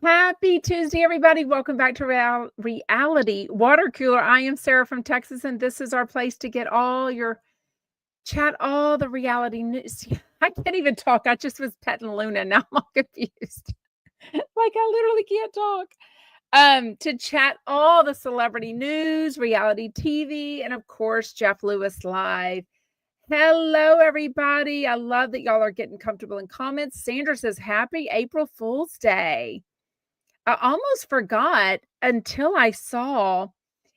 Happy Tuesday, everybody. Welcome back to Reality Water Cooler. I am Sarah from Texas, and this is our place to get all all the reality news. I can't even talk. I just was petting Luna. Now I'm all confused. Like I literally can't talk. To chat all the celebrity news, reality TV, and of course, Jeff Lewis Live. Hello, everybody. I love that y'all are getting comfortable in comments. Sandra says, Happy April Fool's Day. I almost forgot until I saw,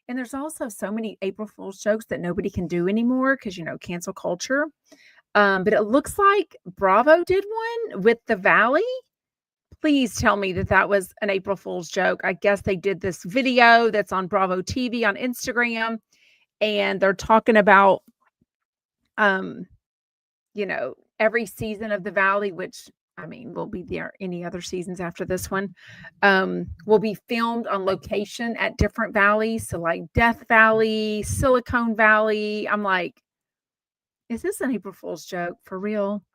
and there's also so many April Fool's jokes that nobody can do anymore because, cancel culture. But it looks like Bravo did one with the Valley. Please tell me that that was an April Fool's joke. I guess they did this video that's on Bravo TV on Instagram, and they're talking about, every season of the Valley, which will be there any other seasons after this one, will be filmed on location at different valleys. So like Death Valley, Silicon Valley. I'm like, is this an April Fool's joke for real?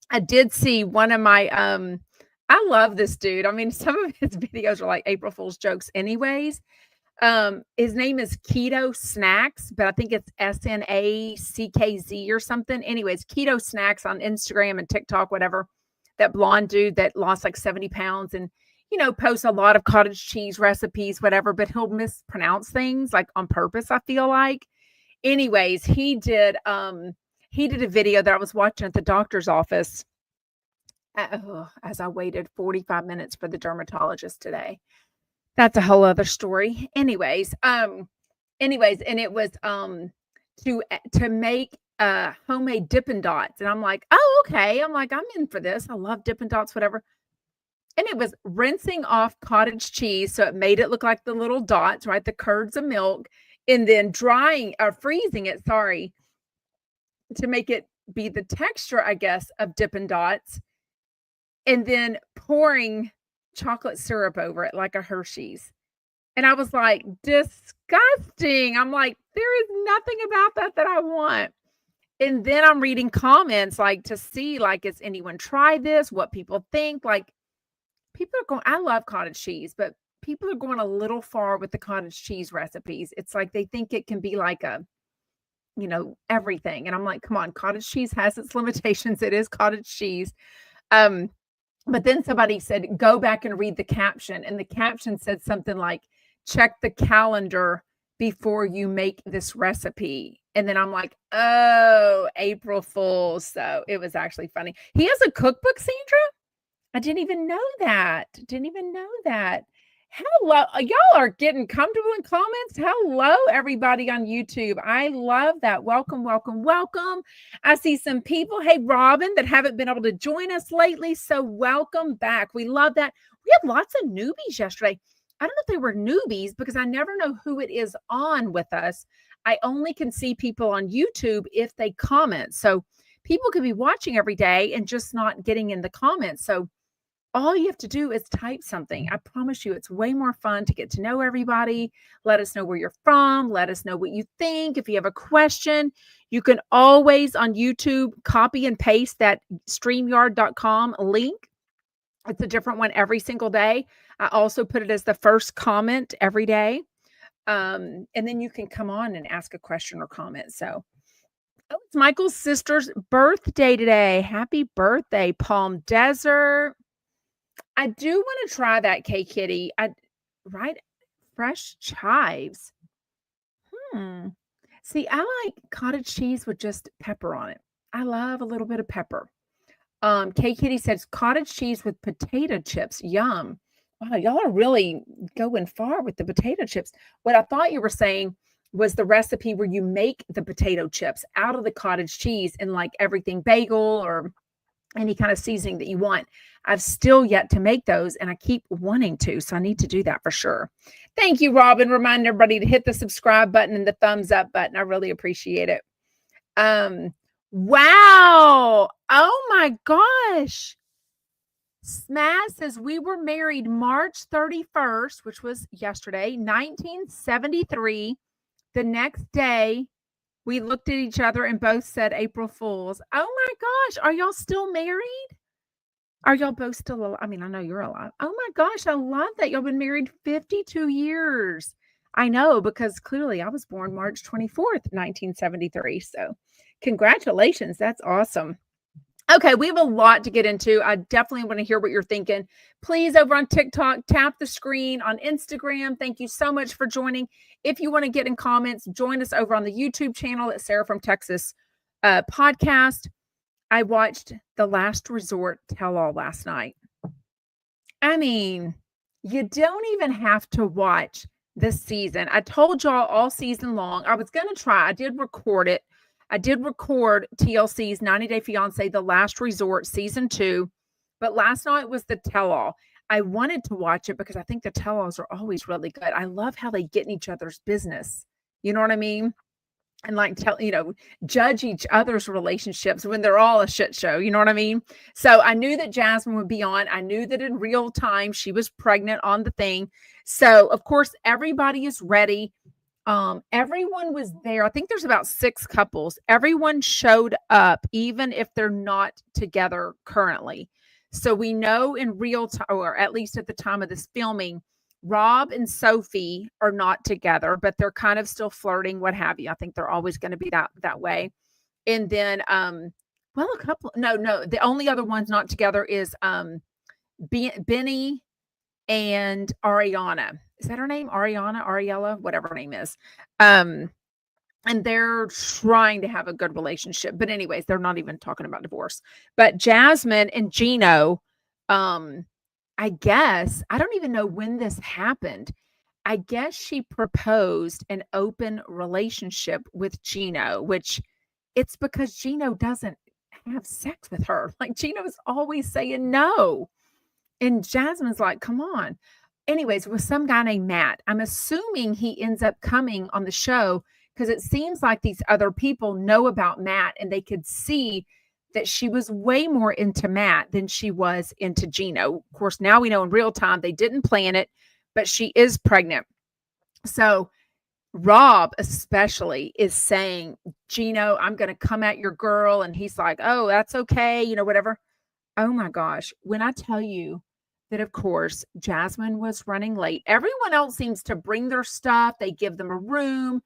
I did see one of my, I love this dude. Some of his videos are like April Fool's jokes anyways. His name is Keto Snacks, but I think it's SNACKZ or something. Anyways, Keto Snacks on Instagram and TikTok, whatever. That blonde dude that lost like 70 pounds and, posts a lot of cottage cheese recipes, whatever, but he'll mispronounce things like on purpose, I feel like. Anyways, he did a video that I was watching at the doctor's office as I waited 45 minutes for the dermatologist today. That's a whole other story. Anyways, and it was to make homemade Dippin' Dots. And I'm like, oh, okay. I'm in for this. I love Dippin' Dots, whatever. And it was rinsing off cottage cheese. So it made it look like the little dots, right? The curds of milk. And then freezing it, to make it be the texture, I guess, of Dippin' Dots. And then pouring chocolate syrup over it like a Hershey's. And I was like, disgusting. I'm like, there is nothing about that I want. And then I'm reading comments like to see like, has anyone tried this? What people think? Like people are going, I love cottage cheese, but people are going a little far with the cottage cheese recipes. It's like they think it can be like everything. And I'm like, come on, cottage cheese has its limitations. It is cottage cheese. But then somebody said, go back and read the caption. And the caption said something like, check the calendar before you make this recipe. And then I'm like, oh, April Fool's. So it was actually funny. He has a cookbook, Sandra? I didn't even know that. Hello. Y'all are getting comfortable in comments. Hello, everybody on YouTube. I love that. Welcome. I see some people. Hey, Robin, that haven't been able to join us lately. So welcome back. We love that. We had lots of newbies yesterday. I don't know if they were newbies because I never know who it is on with us. I only can see people on YouTube if they comment. So people could be watching every day and just not getting in the comments. So all you have to do is type something. I promise you, it's way more fun to get to know everybody. Let us know where you're from. Let us know what you think. If you have a question, you can always on YouTube copy and paste that StreamYard.com link. It's a different one every single day. I also put it as the first comment every day. And then you can come on and ask a question or comment. So, it's Michael's sister's birthday today. Happy birthday, Palm Desert. I do want to try that cake kitty. Right? Fresh chives. See, I like cottage cheese with just pepper on it. I love a little bit of pepper. K Kitty says cottage cheese with potato chips. Yum. Wow, y'all are really going far with the potato chips. What I thought you were saying was the recipe where you make the potato chips out of the cottage cheese and like everything bagel or any kind of seasoning that you want. I've still yet to make those and I keep wanting to. So I need to do that for sure. Thank you, Robin. Remind everybody to hit the subscribe button and the thumbs up button. I really appreciate it. Wow. Oh my gosh. Smaz says we were married March 31st, which was yesterday, 1973. The next day, we looked at each other and both said April Fools. Oh my gosh. Are y'all still married? Are y'all both still alive? I mean, I know you're alive. Oh my gosh, I love that. Y'all been married 52 years. I know because clearly I was born March 24th, 1973. So, congratulations. That's awesome. Okay, we have a lot to get into. I definitely want to hear what you're thinking. Please, over on TikTok, tap the screen. On Instagram, thank you so much for joining. If you want to get in comments, join us over on the YouTube channel at Sarah from Texas podcast. I watched The Last Resort Tell All last night. I mean, you don't even have to watch this season. I told y'all all season long. I was going to try. I did record it. I did record TLC's 90 Day Fiance, The Last Resort, season 2. But last night was the tell all. I wanted to watch it because I think the tell alls are always really good. I love how they get in each other's business. You know what I mean? And like judge each other's relationships when they're all a shit show. You know what I mean? So I knew that Jasmine would be on. I knew that in real time she was pregnant on the thing. So of course everybody is ready. Everyone was there. I think there's about 6 couples. Everyone showed up, even if they're not together currently. So we know in real time, or at least at the time of this filming, Rob and Sophie are not together, but they're kind of still flirting, what have you. I think they're always going to be that way. And then, well, a couple, no, the only other ones not together is Benny and Ariana. Is that her name? Ariella, whatever her name is. And they're trying to have a good relationship. But anyways, they're not even talking about divorce. But Jasmine and Gino, I guess, I don't even know when this happened. I guess she proposed an open relationship with Gino, which it's because Gino doesn't have sex with her. Like Gino's always saying no. And Jasmine's like, come on. Anyways, with some guy named Matt. I'm assuming he ends up coming on the show because it seems like these other people know about Matt and they could see that she was way more into Matt than she was into Gino. Of course, now we know in real time they didn't plan it, but she is pregnant. So Rob especially is saying, Gino, I'm going to come at your girl. And he's like, oh, that's okay. Whatever. Oh my gosh. When I tell you that, of course, Jasmine was running late, everyone else seems to bring their stuff. They give them a room.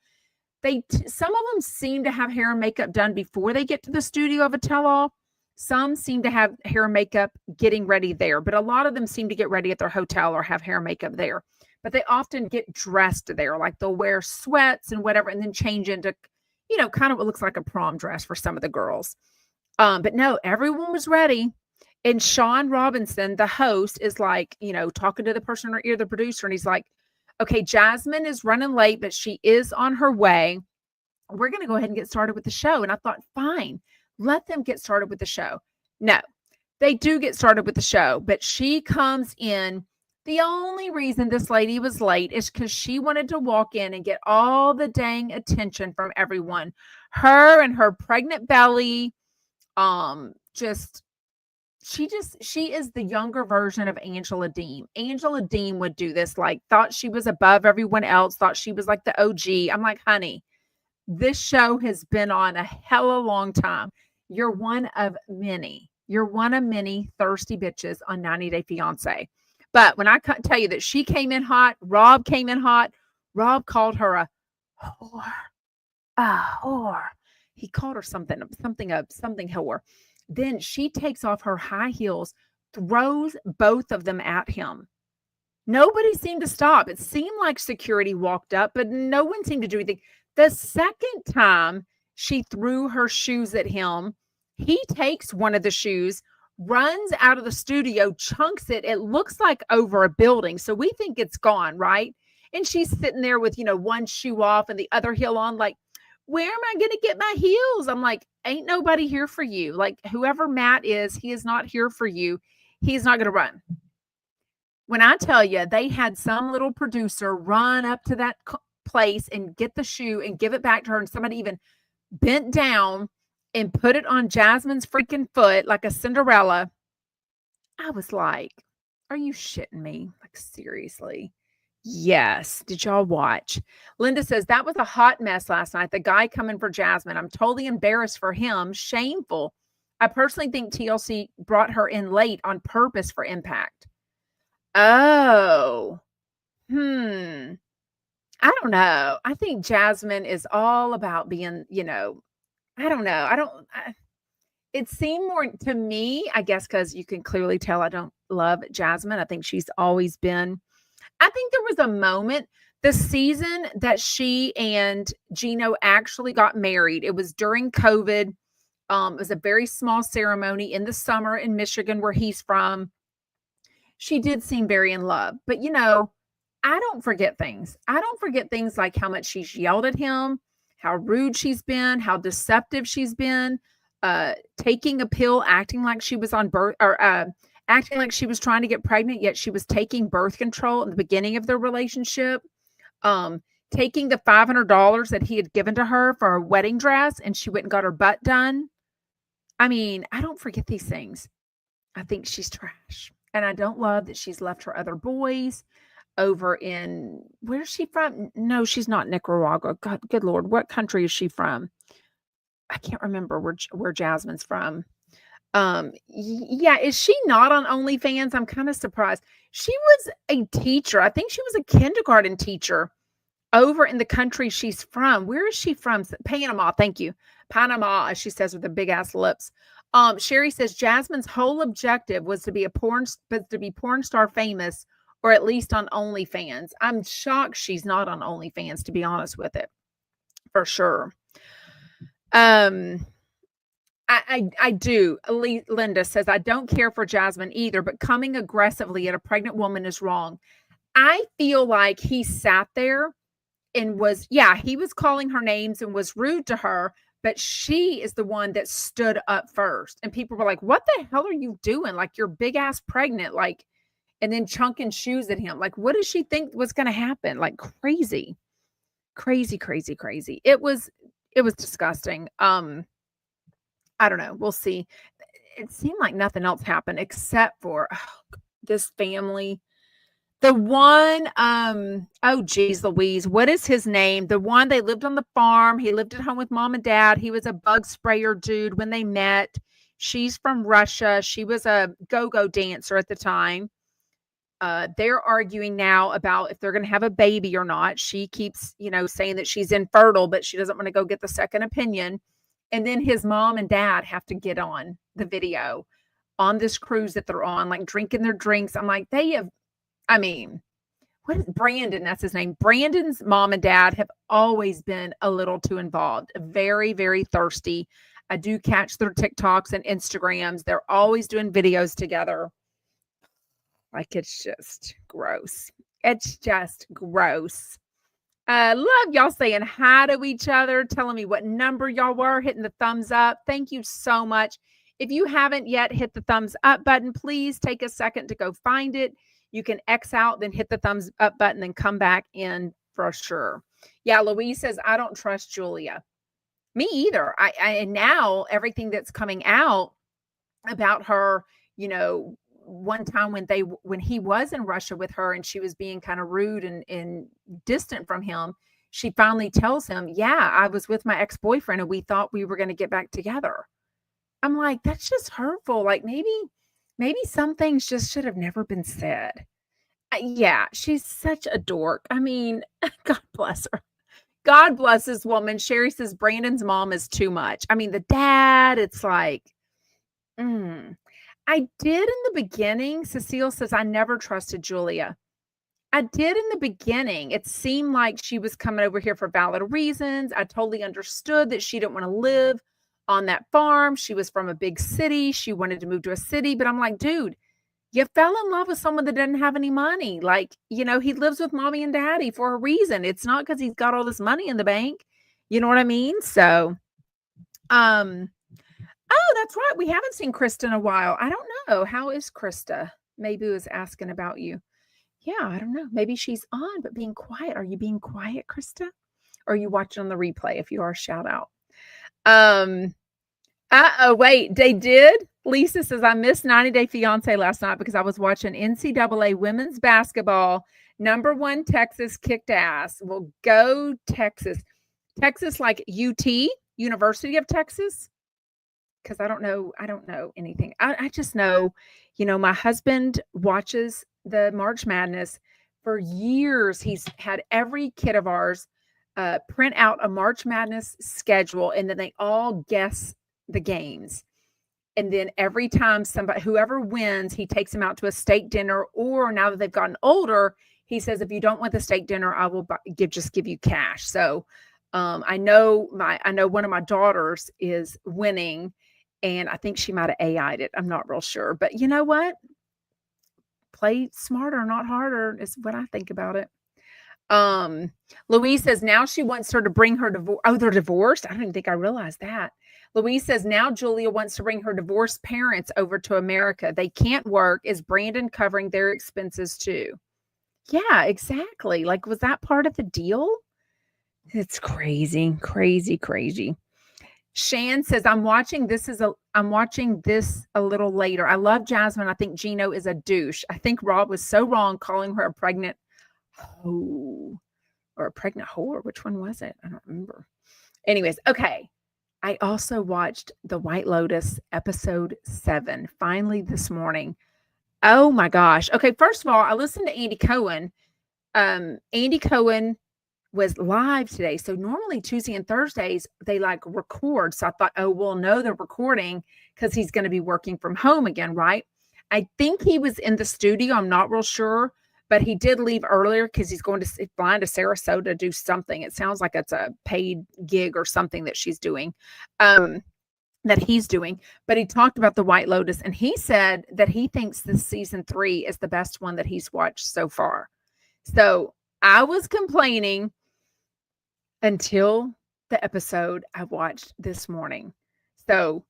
Some of them seem to have hair and makeup done before they get to the studio of a tell-all. Some seem to have hair and makeup getting ready there, but a lot of them seem to get ready at their hotel or have hair and makeup there. But they often get dressed there, like they'll wear sweats and whatever, and then change into, kind of what looks like a prom dress for some of the girls. But no, everyone was ready. And Sean Robinson, the host, is like, talking to the person in her ear, the producer, and he's like, okay, Jasmine is running late, but she is on her way. We're going to go ahead and get started with the show. And I thought, fine, let them get started with the show. No, they do get started with the show, but she comes in. The only reason this lady was late is because she wanted to walk in and get all the dang attention from everyone. Her and her pregnant belly, she is the younger version of Angela Dean. Angela Dean would do this, like thought she was above everyone else, thought she was like the OG. I'm like, honey, this show has been on a hella long time. You're one of many. You're one of many thirsty bitches on 90 Day Fiance. But when I tell you that she came in hot, Rob came in hot, Rob called her a whore. He called her something whore. Then she takes off her high heels, throws both of them at him. Nobody seemed to stop. It seemed like security walked up, but no one seemed to do anything. The second time she threw her shoes at him, he takes one of the shoes, runs out of the studio, chunks it. It looks like over a building. So we think it's gone, right? And she's sitting there with, one shoe off and the other heel on, like, where am I going to get my heels? I'm like, ain't nobody here for you. Like whoever Matt is, he is not here for you. He's not going to run. When I tell you, they had some little producer run up to that place and get the shoe and give it back to her. And somebody even bent down and put it on Jasmine's freaking foot like a Cinderella. I was like, are you shitting me? Like, seriously? Yes. Did y'all watch? Linda says, that was a hot mess last night. The guy coming for Jasmine. I'm totally embarrassed for him. Shameful. I personally think TLC brought her in late on purpose for impact. Oh. I don't know. I think Jasmine is all about being, I don't know. It seemed more to me, I guess, because you can clearly tell I don't love Jasmine. I think she's always been. I think there was a moment, the season that she and Gino actually got married. It was during COVID. It was a very small ceremony in the summer in Michigan, where he's from. She did seem very in love, but I don't forget things. I don't forget things like how much she's yelled at him, how rude she's been, how deceptive she's been, taking a pill, acting like she was on birth, or acting like she was trying to get pregnant, yet she was taking birth control in the beginning of their relationship. Taking the $500 that he had given to her for a wedding dress, and she went and got her butt done. I mean, I don't forget these things. I think she's trash. And I don't love that she's left her other boys over in, where's she from? No, she's not Nicaragua. God, good Lord. What country is she from? I can't remember where Jasmine's from. Yeah, is she not on OnlyFans? I'm kind of surprised. She was a teacher. I think she was a kindergarten teacher over in the country she's from. Where is she from? Panama. Thank you. Panama, as she says with the big ass lips. Sherry says Jasmine's whole objective was to be porn star famous, or at least on OnlyFans. I'm shocked she's not on OnlyFans, to be honest with it, for sure. I do. Linda says, I don't care for Jasmine either, but coming aggressively at a pregnant woman is wrong. I feel like he sat there and he was calling her names and was rude to her, but she is the one that stood up first. And people were like, what the hell are you doing? Like, you're big ass pregnant, like, and then chunking shoes at him. Like, what does she think was going to happen? Like, crazy. It was disgusting. I don't know. We'll see. It seemed like nothing else happened except for this family. The one, oh geez Louise, what is his name? The one, they lived on the farm. He lived at home with mom and dad. He was a bug sprayer dude when they met. She's from Russia. She was a go-go dancer at the time. They're arguing now about if they're going to have a baby or not. She keeps, saying that she's infertile, but she doesn't want to go get the second opinion. And then his mom and dad have to get on the video on this cruise that they're on, like drinking their drinks. I'm like, what is Brandon? That's his name. Brandon's mom and dad have always been a little too involved, very, very thirsty. I do catch their TikToks and Instagrams. They're always doing videos together. Like, it's just gross. It's just gross. Love y'all saying hi to each other, telling me what number y'all were, hitting the thumbs up. Thank you so much. If you haven't yet hit the thumbs up button, please take a second to go find it. You can X out, then hit the thumbs up button, and come back in for sure. Yeah, Louise says, I don't trust Julia. Me either. And now everything that's coming out about her, one time when he was in Russia with her and she was being kind of rude and distant from him, she finally tells him, yeah, I was with my ex-boyfriend and we thought we were going to get back together. I'm like, that's just hurtful. Like, maybe some things just should have never been said. Yeah, she's such a dork. I mean, God bless her. God bless this woman. Sherry says Brandon's mom is too much. I mean, the dad, it's like, I did in the beginning. Cecile says, I never trusted Julia. I did in the beginning. It seemed like she was coming over here for valid reasons. I totally understood that she didn't want to live on that farm. She was from a big city. She wanted to move to a city. But I'm like, dude, you fell in love with someone that didn't have any money. Like, he lives with mommy and daddy for a reason. It's not because he's got all this money in the bank. You know what I mean? So, oh, that's right. We haven't seen Krista in a while. I don't know. How is Krista? Maybe was asking about you. Yeah, I don't know. Maybe she's on, but being quiet. Are you being quiet, Krista? Or are you watching on the replay? If you are, shout out. Wait, they did? Lisa says, I missed 90 Day Fiance last night because I was watching NCAA women's basketball. Number 1, Texas kicked ass. Well, go Texas. Texas like UT, University of Texas? because I don't know anything. I just know, my husband watches the March Madness for years. He's had every kid of ours print out a March Madness schedule, and then they all guess the games. And then every time whoever wins, he takes them out to a steak dinner, or now that they've gotten older, he says, if you don't want the steak dinner, I will just give you cash. So I know one of my daughters is winning, and I think she might have AI'd it. I'm not real sure, but you know what? Play smarter, not harder is what I think about it. Louise says now she wants her to bring her divorce. Oh, they're divorced? I didn't even think I realized that. Louise says now Julia wants to bring her divorced parents over to America. They can't work. Is Brandon covering their expenses too? Yeah, exactly. Like, was that part of the deal? It's crazy, crazy, crazy. Shan says, I'm watching this a little later. I love Jasmine. I think Gino is a douche. I think Rob was so wrong calling her a pregnant hoe or a pregnant whore. Which one was it? I don't remember. Anyways, okay. I also watched The White Lotus episode 7 finally this morning. Oh my gosh. Okay, first of all, I listened to Andy Cohen. Andy Cohen was live today. So normally Tuesday and Thursdays, they like record. So I thought, oh, we'll know they're recording because he's going to be working from home again, right? I think he was in the studio. I'm not real sure, but he did leave earlier because he's flying to Sarasota to do something. It sounds like it's a paid gig or something that she's doing, that he's doing. But he talked about The White Lotus, and he said that he thinks this season 3 is the best one that he's watched so far. So I was complaining until the episode I watched this morning. So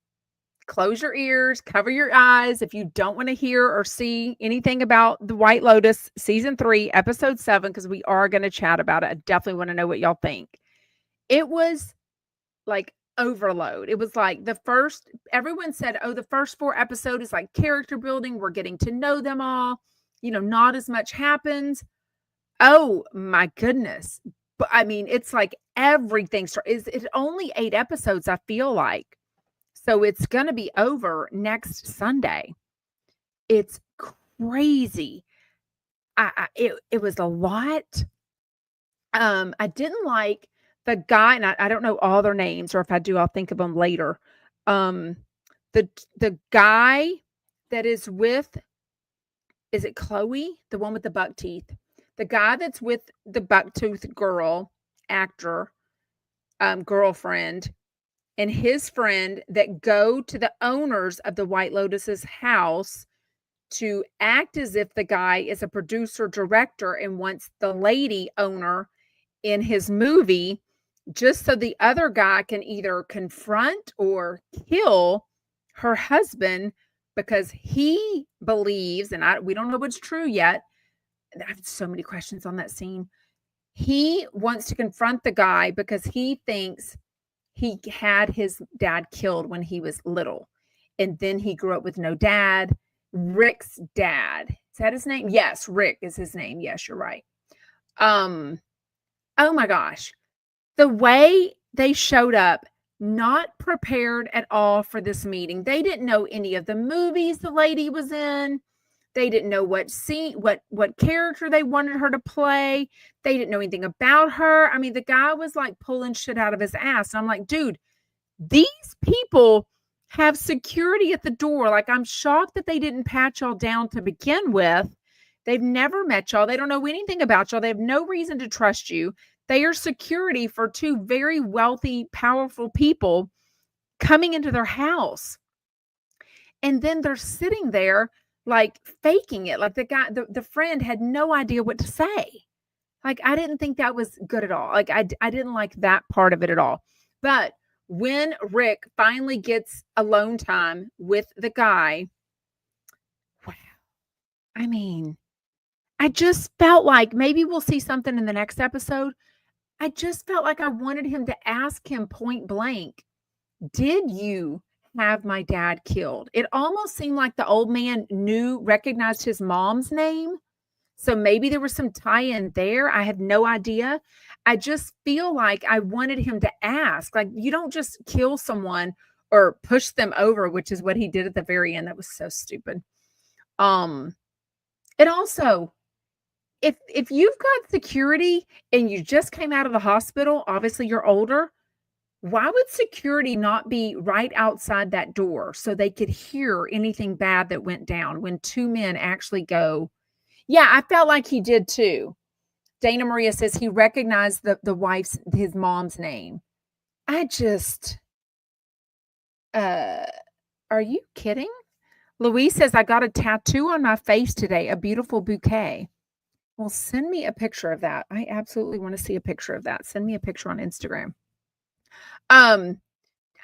close your ears, cover your eyes if you don't want to hear or see anything about The White Lotus season 3, episode 7, because we are going to chat about it. I definitely want to know what y'all think. It was like overload. It was like everyone said, oh, the first 4 episodes is like character building. We're getting to know them all. Not as much happens. Oh my goodness. But I mean, it's like everything it's only 8 episodes, I feel like. So it's going to be over next Sunday. It's crazy. It was a lot. I didn't like the guy, and I don't know all their names, or if I do, I'll think of them later. The guy that is with, is it Chloe? The one with the buck teeth. The guy that's with the bucktooth girl, actor, girlfriend, and his friend that go to the owners of the White Lotus's house to act as if the guy is a producer director and wants the lady owner in his movie, just so the other guy can either confront or kill her husband, because he believes, and we don't know what's true yet. I have so many questions on that scene. He wants to confront the guy because he thinks he had his dad killed when he was little. And then he grew up with no dad. Rick's dad. Is that his name? Yes, Rick is his name. Yes, you're right. Oh my gosh. The way they showed up, not prepared at all for this meeting. They didn't know any of the movies the lady was in. They didn't know what scene, what character they wanted her to play. They didn't know anything about her. I mean, the guy was like pulling shit out of his ass. And I'm like, dude, these people have security at the door. Like, I'm shocked that they didn't pat y'all down to begin with. They've never met y'all. They don't know anything about y'all. They have no reason to trust you. They are security for 2 very wealthy, powerful people coming into their house. And then they're sitting there like faking it. Like the friend had no idea what to say. Like, I didn't think that was good at all. Like, I didn't like that part of it at all. But when Rick finally gets alone time with the guy, wow. I mean, I just felt like maybe we'll see something in the next episode. I just felt like I wanted him to ask him point blank, did you have my dad killed? It almost seemed like the old man recognized his mom's name. So maybe there was some tie-in there. I have no idea. I just feel like I wanted him to ask. Like, you don't just kill someone or pushed them over, which is what he did at the very end. That was so stupid. And also, if you've got security and you just came out of the hospital, obviously you're older, why would security not be right outside that door so they could hear anything bad that went down when two men actually go? Yeah, I felt like he did too. Dana Maria says he recognized his mom's name. I just, are you kidding? Louise says, I got a tattoo on my face today, a beautiful bouquet. Well, send me a picture of that. I absolutely want to see a picture of that. Send me a picture on Instagram. I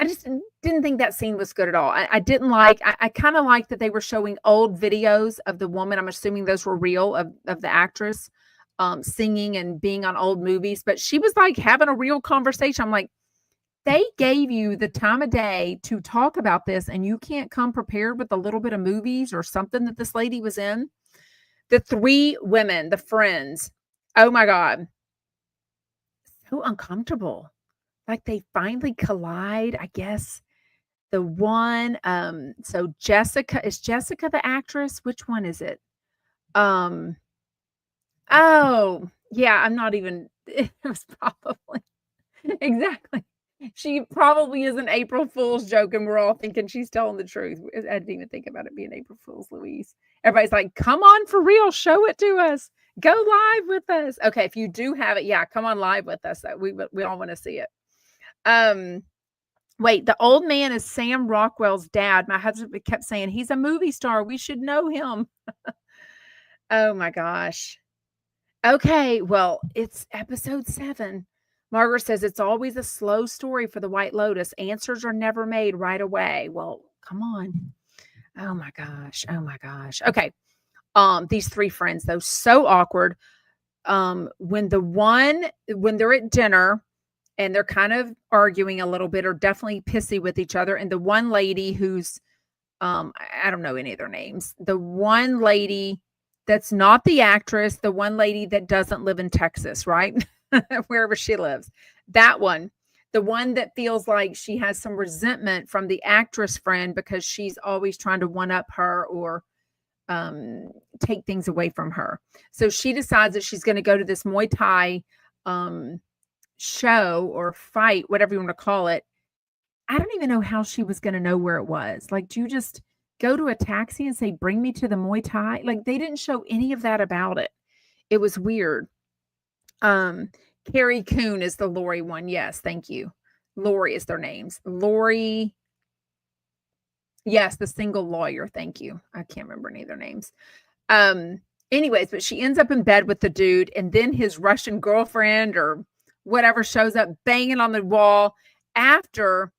just didn't think that scene was good at all. I didn't like, I kind of liked that they were showing old videos of the woman. I'm assuming those were real of the actress singing and being on old movies, but she was like having a real conversation. I'm like, they gave you the time of day to talk about this and you can't come prepared with a little bit of movies or something that this lady was in. The three women, the friends, oh my God, so uncomfortable. Like they finally collide, I guess. The one, so Jessica, is Jessica the actress? Which one is it? Oh, yeah, I'm not even, it was probably, exactly. She probably is an April Fool's joke, and we're all thinking she's telling the truth. I didn't even think about it being April Fool's, Louise. Everybody's like, come on, for real, show it to us. Go live with us. Okay, if you do have it, yeah, come on live with us. We all want to see it. Wait, the old man is Sam Rockwell's dad. My husband kept saying, he's a movie star. We should know him. Oh my gosh. Okay, well, it's episode 7. Margaret says it's always a slow story for the White Lotus. Answers are never made right away. Well, come on. Oh my gosh. Oh my gosh. Okay. These three friends, though, so awkward. When they're at dinner and they're kind of arguing a little bit or definitely pissy with each other, and the one lady who's I don't know any of their names. The one lady that's not the actress, the one lady that doesn't live in Texas, right? Wherever she lives. That one, the one that feels like she has some resentment from the actress friend because she's always trying to one up her or take things away from her. So she decides that she's going to go to this Muay Thai show or fight, whatever you want to call it. I don't even know how she was going to know where it was. Like, do you just go to a taxi and say, bring me to the Muay Thai? Like, they didn't show any of that about it. It was weird. Carrie Coon is the Lori one. Yes, thank you. Lori is their names. Lori. Yes, the single lawyer. Thank you. I can't remember any of their names. Anyways, but she ends up in bed with the dude, and then his Russian girlfriend or whatever shows up banging on the wall after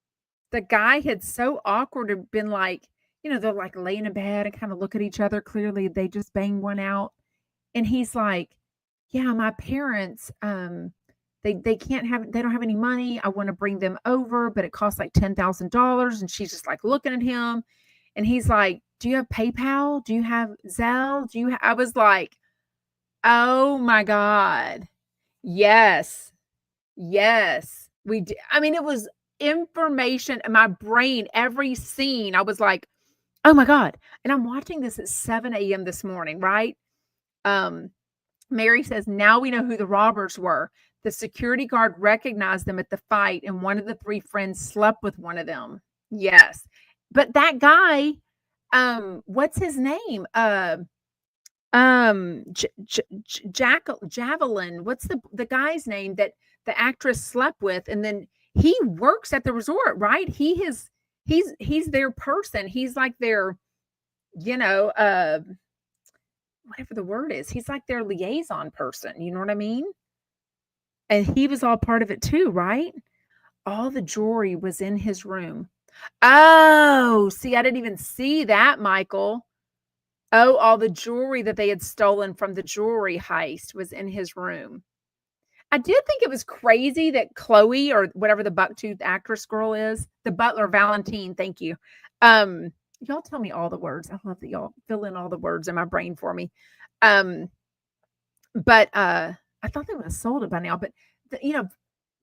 the guy had so awkward and been like, they're like laying in bed and kind of look at each other. Clearly, they just banged one out. And he's like, yeah, my parents, they don't have any money. I want to bring them over, but it costs like $10,000. And she's just like looking at him. And he's like, do you have PayPal? Do you have Zelle? I was like, oh my God. Yes. We did. I mean, it was information in my brain, every scene. I was like, oh my God. And I'm watching this at 7 a.m. this morning, right? Mary says, now we know who the robbers were. The security guard recognized them at the fight, and one of the three friends slept with one of them. Yes. But that guy, what's his name? Javelin. What's the guy's name that the actress slept with? And then he works at the resort, right? He's their person. He's like their, whatever the word is, he's like their liaison person. You know what I mean? And he was all part of it too, right? All the jewelry was in his room. Oh, see, I didn't even see that, Michael. Oh, all the jewelry that they had stolen from the jewelry heist was in his room. I did think it was crazy that Chloe, or whatever the bucktooth actress girl is, the butler, Valentine, thank you. Y'all tell me all the words. I love that y'all fill in all the words in my brain for me. But I thought they would have sold it by now. But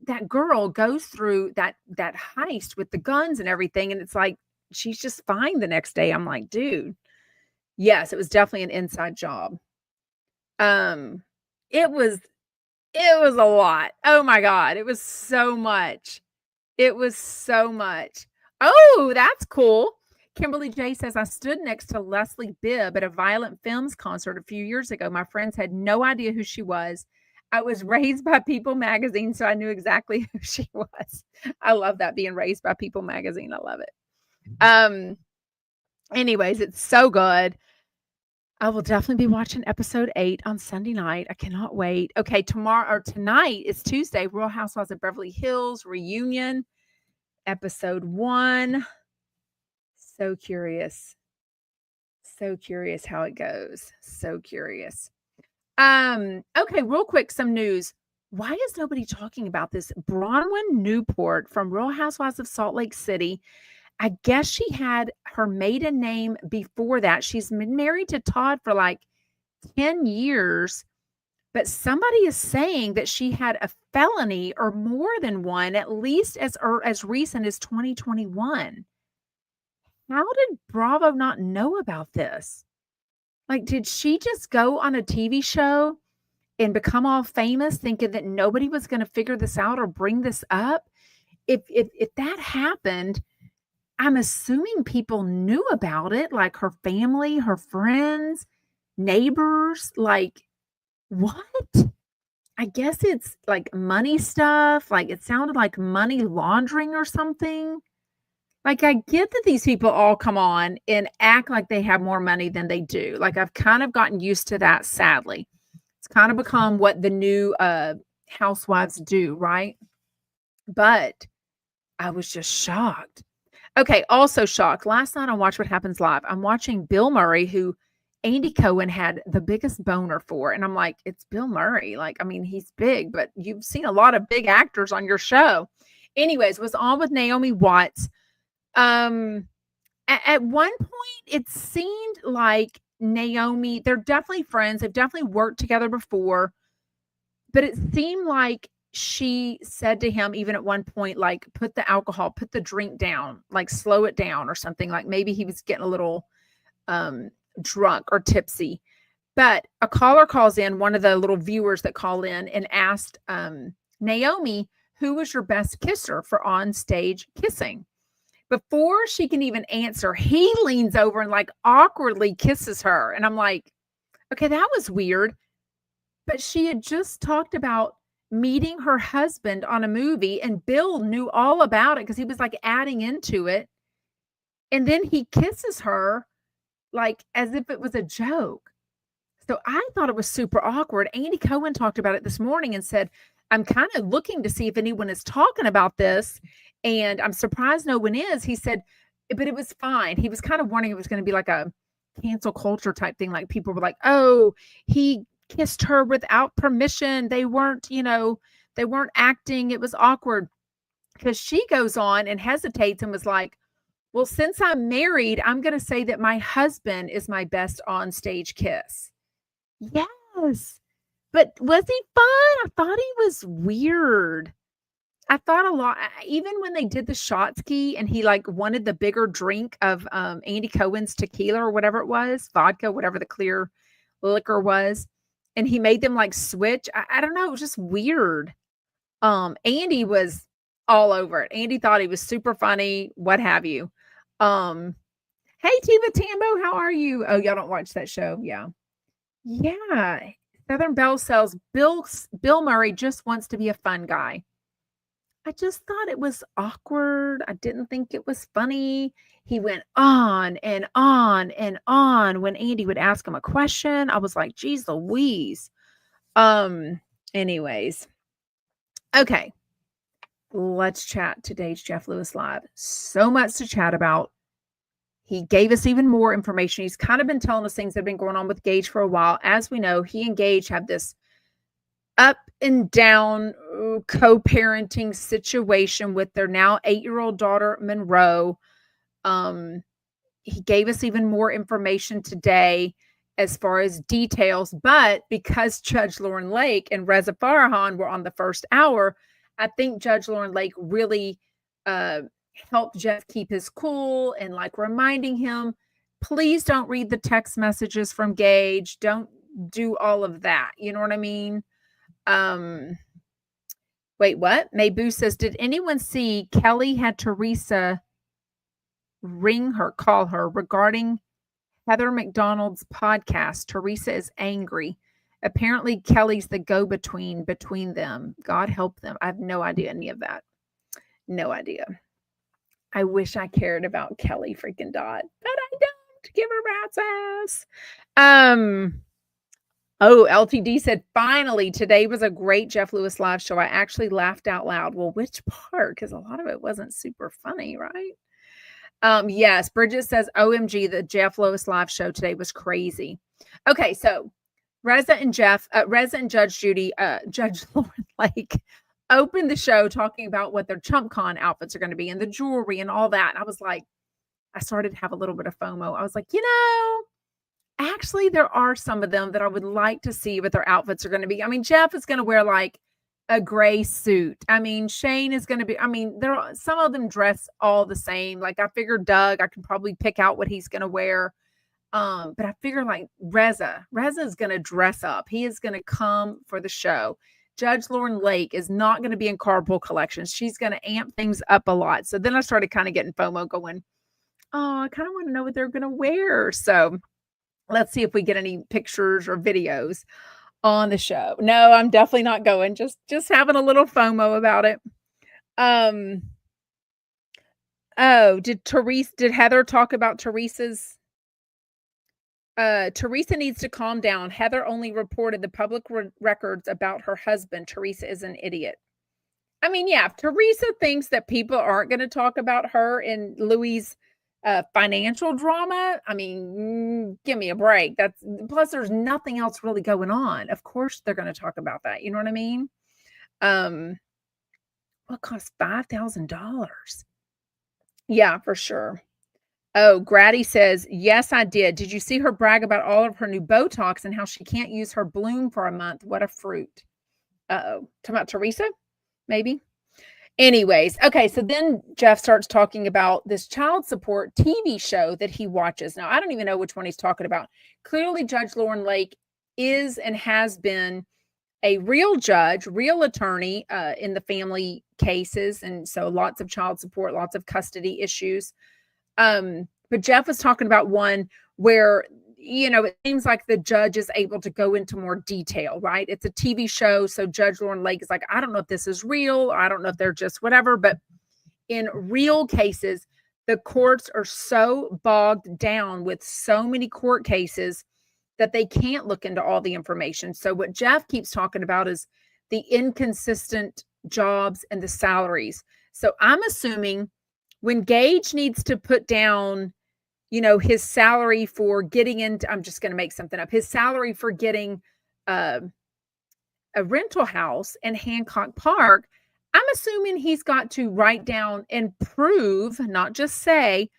that girl goes through that heist with the guns and everything, and it's like she's just fine the next day. I'm like, dude, yes, it was definitely an inside job. Um, it was a lot. Oh my god, it was so much. It was so much. Oh, that's cool. Kimberly J says, I stood next to Leslie Bibb at a Violent Films concert a few years ago. My friends had no idea who she was. I was raised by People magazine, so I knew exactly who she was. I love that, being raised by People magazine. I love it. Anyways, it's so good. I will definitely be watching episode 8 on Sunday night. I cannot wait. Okay, tonight is Tuesday, Real Housewives of Beverly Hills reunion, episode 1. So curious. So curious how it goes. So curious. Okay, real quick, some news. Why is nobody talking about this? Bronwyn Newport from Real Housewives of Salt Lake City. I guess she had her maiden name before that. She's been married to Todd for like 10 years, but somebody is saying that she had a felony or more than one, at least as recent as 2021. How did Bravo not know about this? Like, did she just go on a TV show and become all famous thinking that nobody was going to figure this out or bring this up? If that happened, I'm assuming people knew about it, like her family, her friends, neighbors. Like, what? I guess it's like money stuff. Like, it sounded like money laundering or something. Like, I get that these people all come on and act like they have more money than they do. Like, I've kind of gotten used to that, sadly. It's kind of become what the new housewives do, right? But I was just shocked. Okay, also shocked. Last night on Watch What Happens Live, I'm watching Bill Murray, who Andy Cohen had the biggest boner for. And I'm like, it's Bill Murray. Like, I mean, he's big, but you've seen a lot of big actors on your show. Anyways, was on with Naomi Watts. At one point, it seemed like Naomi, they're definitely friends. They've definitely worked together before. But it seemed like she said to him, even at one point, like, put the drink down, like slow it down or something. Like maybe he was getting a little drunk or tipsy. But a caller calls in, one of the little viewers that call in, and asked Naomi, who was your best kisser for on stage kissing? Before she can even answer, he leans over and like awkwardly kisses her. And I'm like, okay, that was weird. But she had just talked about meeting her husband on a movie, and Bill knew all about it because he was like adding into it. And then he kisses her like as if it was a joke. So I thought it was super awkward. Andy Cohen talked about it this morning and said, I'm kind of looking to see if anyone is talking about this. And I'm surprised no one is. He said, but it was fine. He was kind of warning it was going to be like a cancel culture type thing. Like people were like, oh, he kissed her without permission. They weren't acting. It was awkward. Because she goes on and hesitates and was like, well, since I'm married, I'm going to say that my husband is my best on-stage kiss. Yes. But was he fun? I thought he was weird. I thought a lot, even when they did the shot ski and he like wanted the bigger drink of Andy Cohen's tequila or whatever it was, vodka, whatever the clear liquor was. And he made them like switch. I don't know. It was just weird. Andy was all over it. Andy thought he was super funny, what have you. Hey, Tiva Tambo, how are you? Oh, y'all don't watch that show. Yeah. Yeah. Southern Belle says Bill Murray just wants to be a fun guy. I just thought it was awkward. I didn't think it was funny. He went on and on and on when Andy would ask him a question. I was like, geez Louise. Anyways. Okay. Let's chat today's Jeff Lewis Live. So much to chat about. He gave us even more information. He's kind of been telling us things that have been going on with Gage for a while. As we know, he and Gage have this up and down co-parenting situation with their now 8-year-old daughter, Monroe. He gave us even more information today as far as details, but because Judge Lauren Lake and Reza Farhan were on the first hour, I think Judge Lauren Lake really helped Jeff keep his cool and like reminding him, please don't read the text messages from Gage. Don't do all of that. You know what I mean? Wait, what? Mayboo says, did anyone see Kelly had Teresa call her regarding Heather McDonald's podcast? Teresa is angry. Apparently Kelly's the go-between between them. God help them. I have no idea any of that. No idea. I wish I cared about Kelly freaking Dodd, but I don't. Give her rat's ass. Oh, LTD said, finally, today was a great Jeff Lewis live show. I actually laughed out loud. Well, which part? Because a lot of it wasn't super funny, right? Yes, Bridget says, OMG, the Jeff Lewis live show today was crazy. Okay, so Reza and Judge Judy, Judge Lauren Lake opened the show talking about what their ChumpCon outfits are going to be and the jewelry and all that. And I was like, I started to have a little bit of FOMO. I was like, actually, there are some of them that I would like to see what their outfits are going to be. I mean, Jeff is going to wear like a gray suit. I mean, Shane is going to be, some of them dress all the same. Like I figured Doug, I can probably pick out what he's going to wear. But I figure like Reza is going to dress up. He is going to come for the show. Judge Lauren Lake is not going to be in Carpool Collections. She's going to amp things up a lot. So then I started kind of getting FOMO going, oh, I kind of want to know what they're going to wear. So let's see if we get any pictures or videos on the show. No, I'm definitely not going. Just having a little FOMO about it. Oh, did Heather talk about Teresa's? Teresa needs to calm down. Heather only reported the public records about her husband. Teresa is an idiot. I mean, yeah, if Teresa thinks that people aren't going to talk about her in Louis' financial drama, I mean, give me a break. Plus there's nothing else really going on. Of course they're going to talk about that. You know what I mean? What cost $5,000? Yeah, for sure. Oh, Grady says, yes, I did. Did you see her brag about all of her new Botox and how she can't use her bloom for a month? What a fruit. Uh-oh. Talking about Teresa? Maybe. Anyways, okay, so then Jeff starts talking about this child support TV show that he watches. Now, I don't even know which one he's talking about. Clearly, Judge Lauren Lake is and has been a real judge, real attorney in the family cases. And so lots of child support, lots of custody issues. But Jeff was talking about one where, it seems like the judge is able to go into more detail, right? It's a TV show. So Judge Lauren Lake is like, I don't know if this is real. Or I don't know if they're just whatever. But in real cases, the courts are so bogged down with so many court cases that they can't look into all the information. So what Jeff keeps talking about is the inconsistent jobs and the salaries. So I'm assuming when Gage needs to put down, his salary for getting into, I'm just going to make something up, his salary for getting a rental house in Hancock Park, I'm assuming he's got to write down and prove, not just say,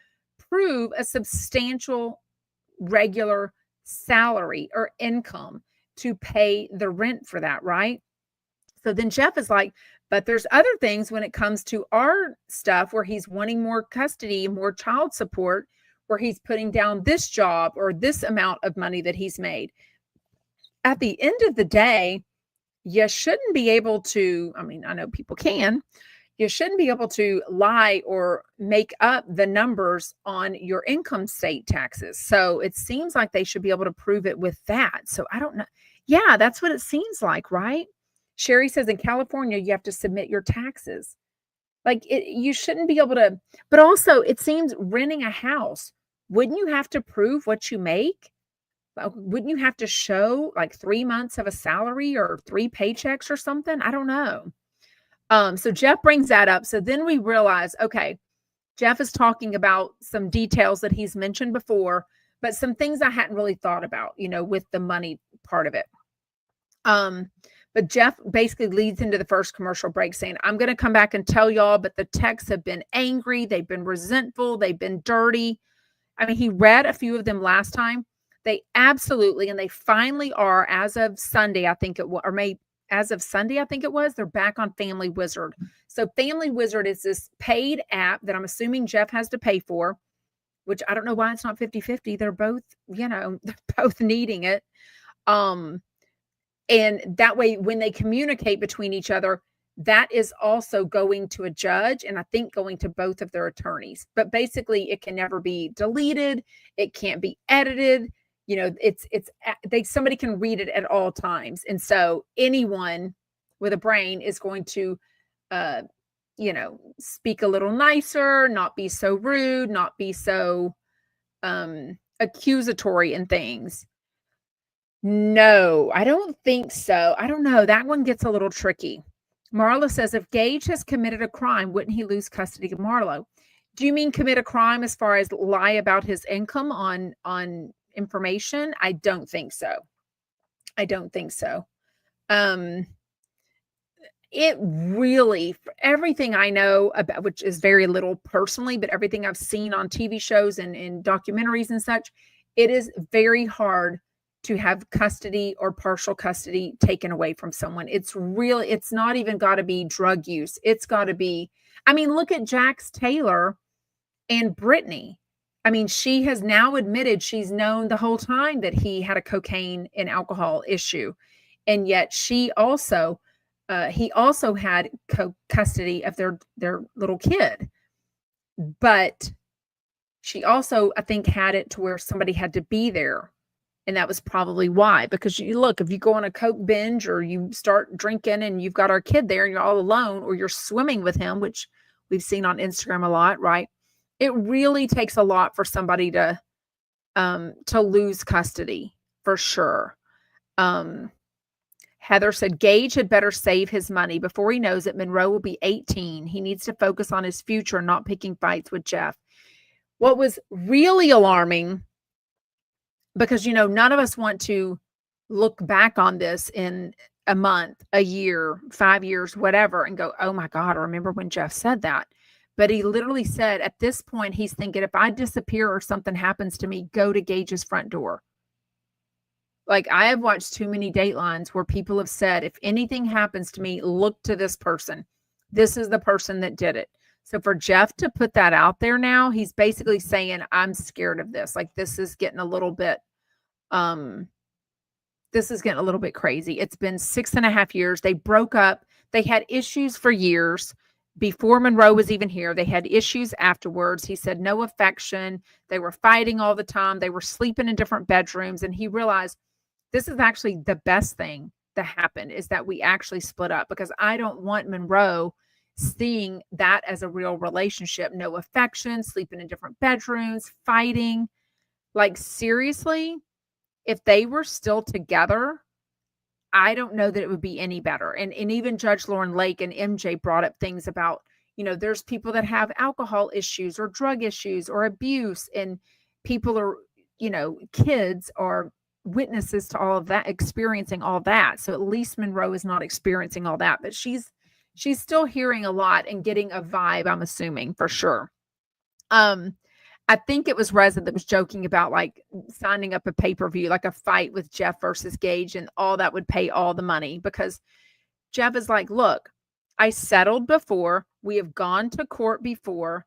prove a substantial regular salary or income to pay the rent for that, right? So then Jeff is like, but there's other things when it comes to our stuff where he's wanting more custody, more child support, where he's putting down this job or this amount of money that he's made. At the end of the day, you shouldn't be able to, I know people can, you shouldn't be able to lie or make up the numbers on your income state taxes. So it seems like they should be able to prove it with that. So I don't know. Yeah, that's what it seems like, right? Sherry says in California, you have to submit your taxes. Like you shouldn't be able to, but also it seems renting a house, wouldn't you have to prove what you make? Wouldn't you have to show like 3 months of a salary or 3 paychecks or something? I don't know. So Jeff brings that up. So then we realize, okay, Jeff is talking about some details that he's mentioned before, but some things I hadn't really thought about, with the money part of it. But Jeff basically leads into the first commercial break saying, I'm going to come back and tell y'all, but the texts have been angry. They've been resentful. They've been dirty. He read a few of them last time. They absolutely, and they finally are, as of Sunday, I think it was, or maybe as of Sunday, I think it was, they're back on Family Wizard. So Family Wizard is this paid app that I'm assuming Jeff has to pay for, which I don't know why it's not 50-50. They're both, they're both needing it. And that way, when they communicate between each other, that is also going to a judge and I think going to both of their attorneys. But basically, it can never be deleted. It can't be edited. Somebody can read it at all times. And so anyone with a brain is going to, speak a little nicer, not be so rude, not be so accusatory and things. No, I don't think so. I don't know. That one gets a little tricky. Marla says, if Gage has committed a crime, wouldn't he lose custody of Marlo? Do you mean commit a crime as far as lie about his income on information? I don't think so. It really, everything I know about, which is very little personally, but everything I've seen on TV shows and in documentaries and such, it is very hard to have custody or partial custody taken away from someone. It's not even got to be drug use. It's got to be, look at Jax Taylor and Brittany. She has now admitted she's known the whole time that he had a cocaine and alcohol issue. And yet he also had custody of their little kid. But she also, I think, had it to where somebody had to be there. And that was probably why, because if you go on a Coke binge or you start drinking and you've got our kid there and you're all alone, or you're swimming with him, which we've seen on Instagram a lot, right? It really takes a lot for somebody to lose custody for sure. Heather said, Gage had better save his money before he knows it. Monroe will be 18. He needs to focus on his future, not picking fights with Jeff. What was really alarming, because, none of us want to look back on this in a month, a year, 5 years, whatever, and go, oh my God, I remember when Jeff said that. But he literally said at this point, he's thinking, if I disappear or something happens to me, go to Gage's front door. Like, I have watched too many Datelines where people have said, if anything happens to me, look to this person. This is the person that did it. So for Jeff to put that out there now, he's basically saying, I'm scared of this. Like, this is getting a little bit crazy. It's been 6.5 years. They broke up. They had issues for years before Monroe was even here. They had issues afterwards. He said no affection. They were fighting all the time. They were sleeping in different bedrooms. And he realized this is actually the best thing that happened, is that we actually split up, because I don't want Monroe seeing that as a real relationship. No affection, sleeping in different bedrooms, fighting. Like, seriously, if they were still together, I don't know that it would be any better. And even Judge Lauren Lake and MJ brought up things about, there's people that have alcohol issues or drug issues or abuse, and people are, kids are witnesses to all of that, experiencing all that. So at least Monroe is not experiencing all that, but she's still hearing a lot and getting a vibe, I'm assuming, for sure. I think it was Reza that was joking about like signing up a pay-per-view, like a fight with Jeff versus Gage, and all that would pay all the money, because Jeff is like, look, I settled before. We have gone to court before.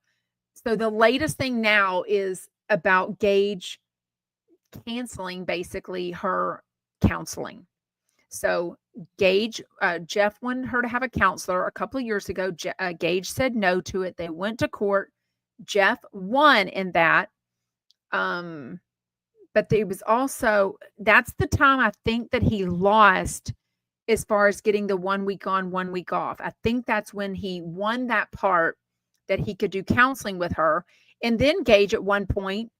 So the latest thing now is about Gage canceling basically her counseling. So Jeff wanted her to have a counselor a couple of years ago. Gage said no to it. They went to court. Jeff won in that. But there was also, that's the time I think that he lost as far as getting the 1 week on, 1 week off. I think that's when he won that part that he could do counseling with her. And then Gage at one point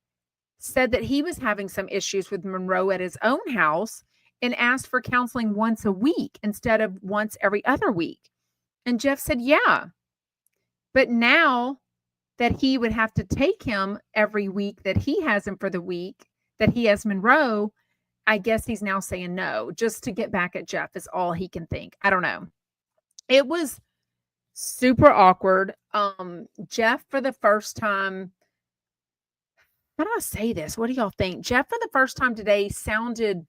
said that he was having some issues with Monroe at his own house and asked for counseling once a week instead of once every other week. And Jeff said, yeah. But now that he would have to take him every week that he has him for the week that he has Monroe, I guess he's now saying no, just to get back at Jeff is all he can think. I don't know. It was super awkward. Jeff, for the first time, how do I say this? What do y'all think? Jeff, for the first time today, sounded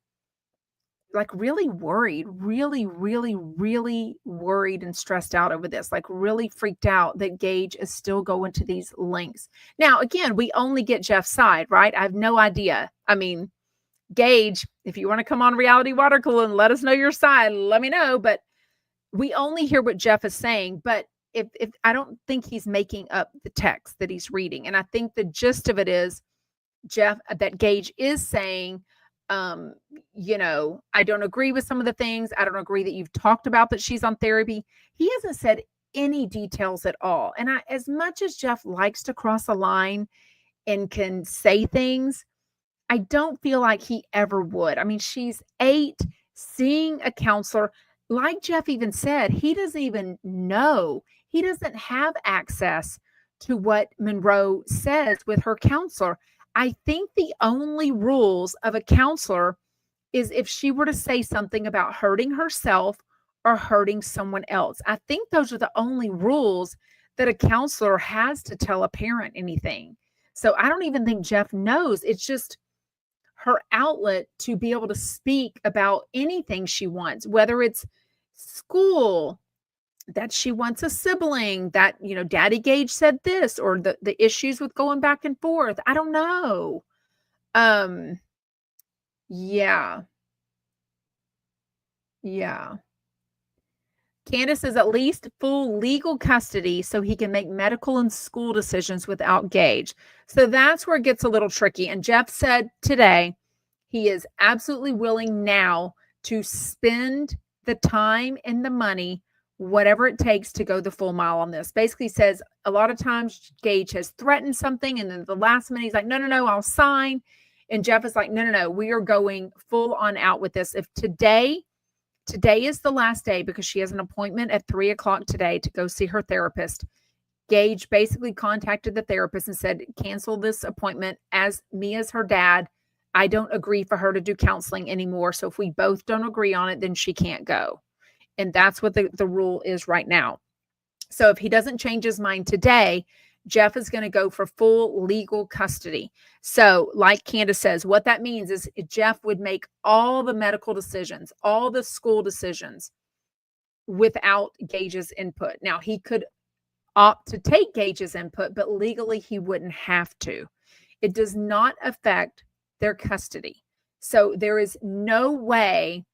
like really worried, really, really, really worried and stressed out over this, like really freaked out that Gage is still going to these lengths. Now, again, we only get Jeff's side, right? I have no idea. I mean, Gage, if you want to come on Reality Water Cooler and let us know your side, let me know. But we only hear what Jeff is saying. But if I don't think he's making up the text that he's reading. And I think the gist of it is Jeff, that Gage is saying, um, I don't agree with some of the things. I don't agree that you've talked about that she's on therapy. He hasn't said any details at all. And as much as Jeff likes to cross a line and can say things, I don't feel like he ever would. I mean, she's 8, seeing a counselor. Like Jeff even said, he doesn't even know. He doesn't have access to what Monroe says with her counselor. I think the only rules of a counselor is if she were to say something about hurting herself or hurting someone else. I think those are the only rules that a counselor has to tell a parent anything. So I don't even think Jeff knows. It's just her outlet to be able to speak about anything she wants, whether it's school, that she wants a sibling, that, Daddy Gage said this, or the issues with going back and forth. I don't know. Yeah. Yeah. Candace is at least full legal custody so he can make medical and school decisions without Gage. So that's where it gets a little tricky. And Jeff said today he is absolutely willing now to spend the time and the money, whatever it takes to go the full mile on this. Basically says a lot of times Gage has threatened something, and then the last minute he's like, no, I'll sign. And Jeff is like, no, we are going full on out with this. If today is the last day, because she has an appointment at 3:00 today to go see her therapist. Gage basically contacted the therapist and said, cancel this appointment. As me as her dad, I don't agree for her to do counseling anymore. So if we both don't agree on it, then she can't go. And that's what the rule is right now. So if he doesn't change his mind today, Jeff is going to go for full legal custody. So like Candace says, what that means is Jeff would make all the medical decisions, all the school decisions without Gage's input. Now, he could opt to take Gage's input, but legally he wouldn't have to. It does not affect their custody. So there is no way,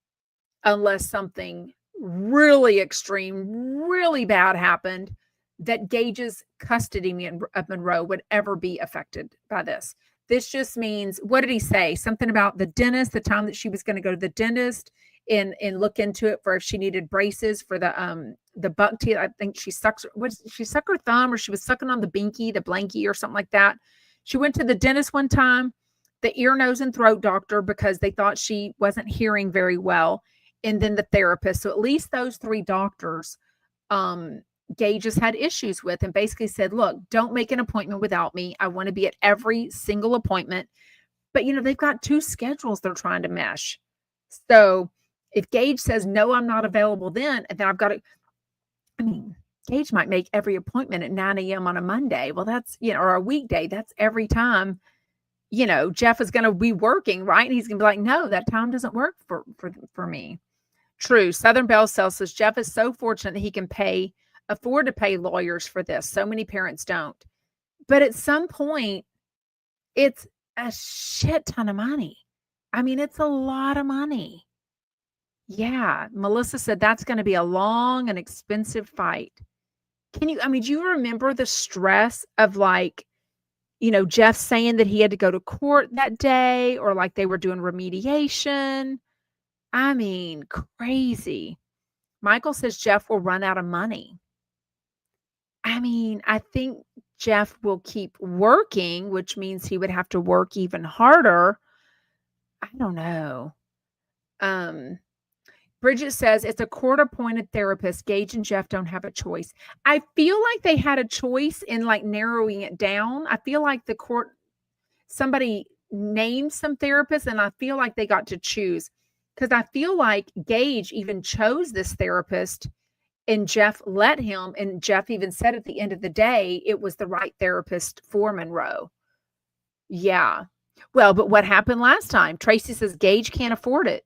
unless something really extreme, really bad happened, that Gage's custody of Monroe would ever be affected by this. This just means, what did he say? Something about the dentist, the time that she was going to go to the dentist and look into it for if she needed braces for the buck teeth. I think she sucked her thumb, or she was sucking on the binky, the blankie, or something like that. She went to the dentist one time, the ear, nose, and throat doctor, because they thought she wasn't hearing very well, and then the therapist. So at least those 3 doctors, Gage has had issues with, and basically said, look, don't make an appointment without me. I want to be at every single appointment. But, they've got 2 schedules they're trying to mesh. So if Gage says, no, I'm not available then, and then I've got to, Gage might make every appointment at 9 a.m. on a Monday. Well, that's, or a weekday. That's every time, Jeff is going to be working, right? And he's going to be like, no, that time doesn't work for me. True. Southern Belle says Jeff is so fortunate that he can afford to pay lawyers for this. So many parents don't. But at some point, it's a shit ton of money. It's a lot of money. Yeah. Melissa said that's going to be a long and expensive fight. Do you remember the stress of Jeff saying that he had to go to court that day, or like they were doing remediation? Crazy. Michael says Jeff will run out of money. I think Jeff will keep working, which means he would have to work even harder. I don't know. Bridget says it's a court-appointed therapist. Gage and Jeff don't have a choice. I feel like they had a choice in narrowing it down. I feel like the court, somebody named some therapists, and I feel like they got to choose, because I feel like Gage even chose this therapist and Jeff let him. And Jeff even said at the end of the day, it was the right therapist for Monroe. Yeah. Well, but what happened last time? Tracy says Gage can't afford it.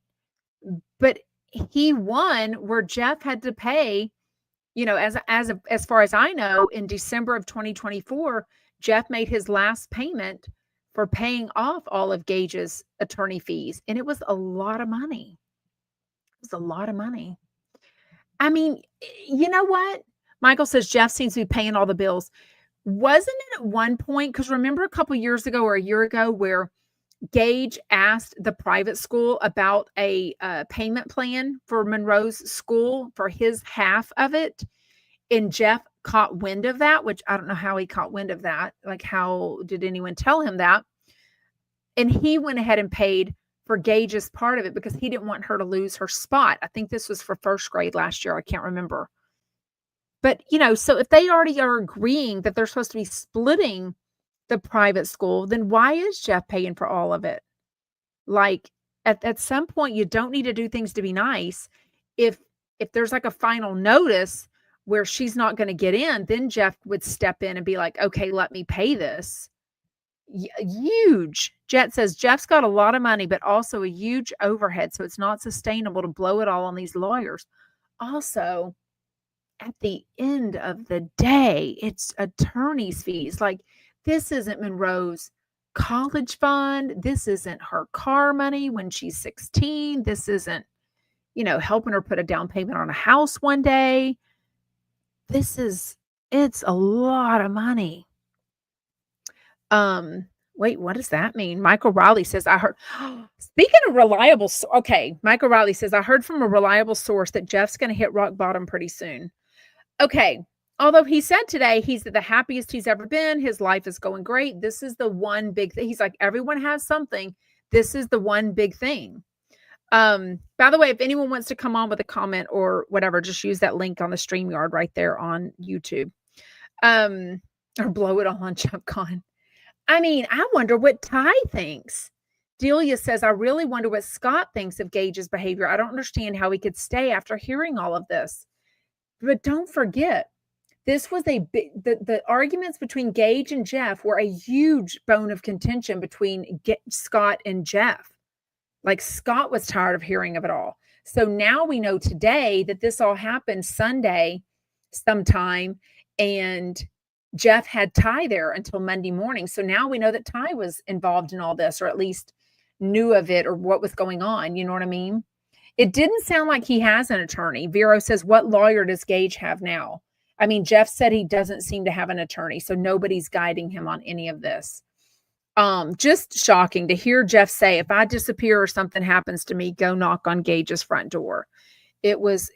But he won where Jeff had to pay, as far as I know, in December of 2024, Jeff made his last payment for paying off all of Gage's attorney fees, and it was a lot of money. It was a lot of money. I mean, you know what? Michael says Jeff seems to be paying all the bills. Wasn't it at one point? Because remember a couple years ago or a year ago where Gage asked the private school about a payment plan for Monroe's school for his half of it, and Jeff caught wind of that, which I don't know how he caught wind of that. Like, how did anyone tell him that? And he went ahead and paid for Gage's part of it because he didn't want her to lose her spot. I think this was for first grade last year. I can't remember. But, so if they already are agreeing that they're supposed to be splitting the private school, then why is Jeff paying for all of it? Like, at some point, you don't need to do things to be nice. If there's like a final notice where she's not going to get in, then Jeff would step in and be like, okay, let me pay this. Huge. Jet says Jeff's got a lot of money, but also a huge overhead. So it's not sustainable to blow it all on these lawyers. Also, at the end of the day, it's attorney's fees. Like, this isn't Monroe's college fund. This isn't her car money when she's 16. This isn't, helping her put a down payment on a house one day. It's a lot of money. Wait, what does that mean? Michael Riley says, I heard, speaking of reliable, okay, Michael Riley says, I heard from a reliable source that Jeff's going to hit rock bottom pretty soon. Okay. Although he said today he's the happiest he's ever been. His life is going great. This is the one big thing. He's like, everyone has something. This is the one big thing. By the way, if anyone wants to come on with a comment or whatever, just use that link on the StreamYard right there on YouTube. Or blow it all on ChumpCon. I mean, I wonder what Ty thinks. Delia says, I really wonder what Scott thinks of Gage's behavior. I don't understand how he could stay after hearing all of this. But don't forget, this was the arguments between Gage and Jeff were a huge bone of contention between Scott and Jeff. Like, Scott was tired of hearing of it all. So now we know today that this all happened Sunday sometime, and Jeff had Ty there until Monday morning. So now we know that Ty was involved in all this, or at least knew of it or what was going on. You know what I mean? It didn't sound like he has an attorney. Vero says, what lawyer does Gage have now? I mean, Jeff said he doesn't seem to have an attorney, so nobody's guiding him on any of this. Just shocking to hear Jeff say, if I disappear or something happens to me, go knock on Gage's front door. It was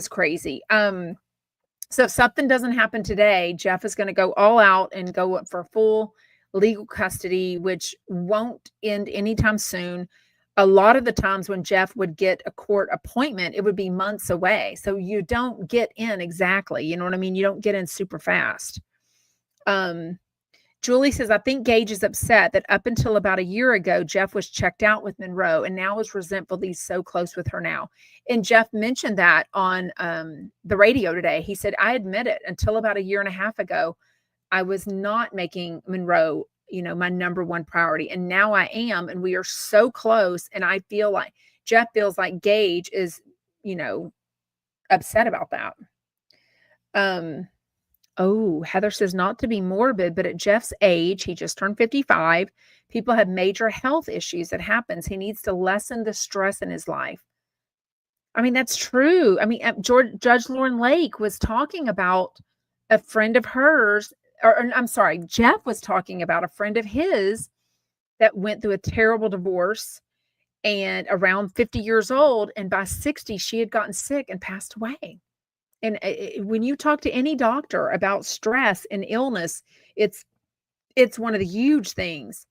crazy. So if something doesn't happen today, Jeff is going to go all out and go up for full legal custody, which won't end anytime soon. A lot of the times when Jeff would get a court appointment, it would be months away. So you don't get in exactly. You know what I mean? You don't get in super fast. Julie says, I think Gage is upset that up until about a year ago, Jeff was checked out with Monroe and now is resentful that he's so close with her now. And Jeff mentioned that on the radio today. He said, I admit it, until about a year and a half ago, I was not making Monroe, my number one priority. And now I am, and we are so close. And I feel like Jeff feels like Gage is, upset about that. Oh, Heather says, not to be morbid, but at Jeff's age, he just turned 55. People have major health issues that happens. He needs to lessen the stress in his life. I mean, that's true. I mean, Judge Lauren Lake was talking about a friend of hers, or I'm sorry, Jeff was talking about a friend of his that went through a terrible divorce and around 50 years old. And by 60, she had gotten sick and passed away. And when you talk to any doctor about stress and illness, it's one of the huge things.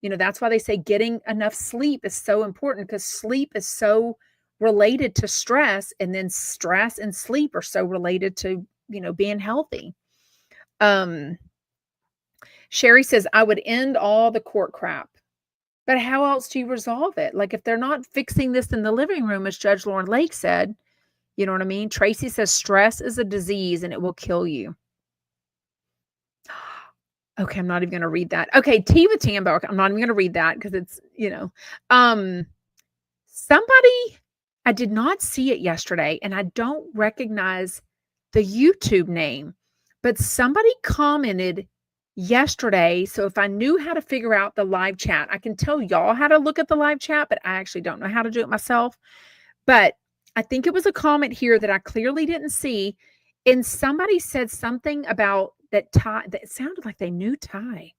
That's why they say getting enough sleep is so important, because sleep is so related to stress, and then stress and sleep are so related to, being healthy. Sherry says, I would end all the court crap. But how else do you resolve it? Like, if they're not fixing this in the living room, as Judge Lauren Lake said, you know what I mean? Tracy says stress is a disease and it will kill you. Okay, I'm not even going to read that. Okay, Tea with Tambo. I'm not even going to read that because it's, somebody, I did not see it yesterday, and I don't recognize the YouTube name, but somebody commented yesterday. So if I knew how to figure out the live chat, I can tell y'all how to look at the live chat, but I actually don't know how to do it myself. But I think it was a comment here that I clearly didn't see. And somebody said something about that Ty, that sounded like they knew Ty.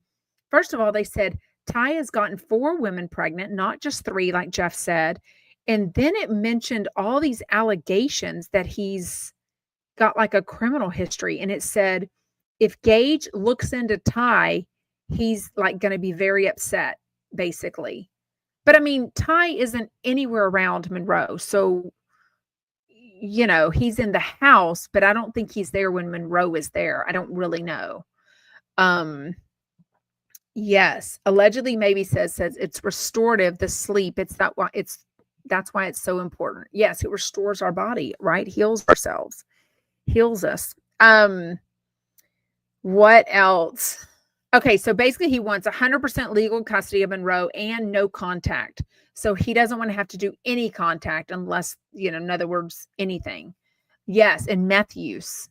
First of all, they said Ty has gotten 4 women pregnant, not just 3, like Jeff said. And then it mentioned all these allegations that he's got like a criminal history. And it said, if Gage looks into Ty, he's like going to be very upset, basically. But I mean, Ty isn't anywhere around Monroe. So, he's in the house, but I don't think he's there when Monroe is there. I don't really know. Yes, allegedly maybe says it's restorative, the sleep. That's why it's so important. Yes, it restores our body, right? Heals ourselves, heals us. What else? Okay, so basically he wants 100% legal custody of Monroe and no contact. So he doesn't want to have to do any contact unless, in other words, anything. Yes, and meth use.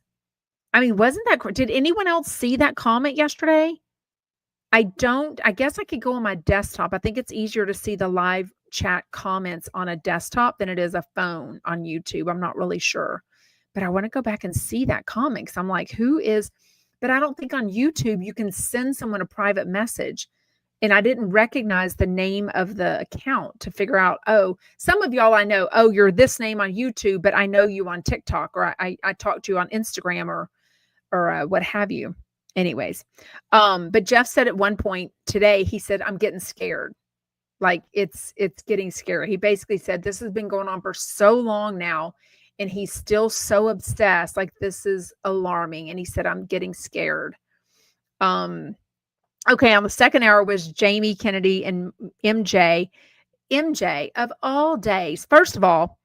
I mean, did anyone else see that comment yesterday? I guess I could go on my desktop. I think it's easier to see the live chat comments on a desktop than it is a phone on YouTube. I'm not really sure, but I want to go back and see that comment because I'm like, but I don't think on YouTube you can send someone a private message. And I didn't recognize the name of the account to figure out, some of y'all I know, you're this name on YouTube, but I know you on TikTok, or I talked to you on Instagram or what have you. Anyways, but Jeff said at one point today, he said, I'm getting scared. Like it's getting scary. He basically said, this has been going on for so long now, and he's still so obsessed. Like, this is alarming. And he said, I'm getting scared. Okay. On the second hour was Jamie Kennedy and MJ. MJ, of all days, first of all,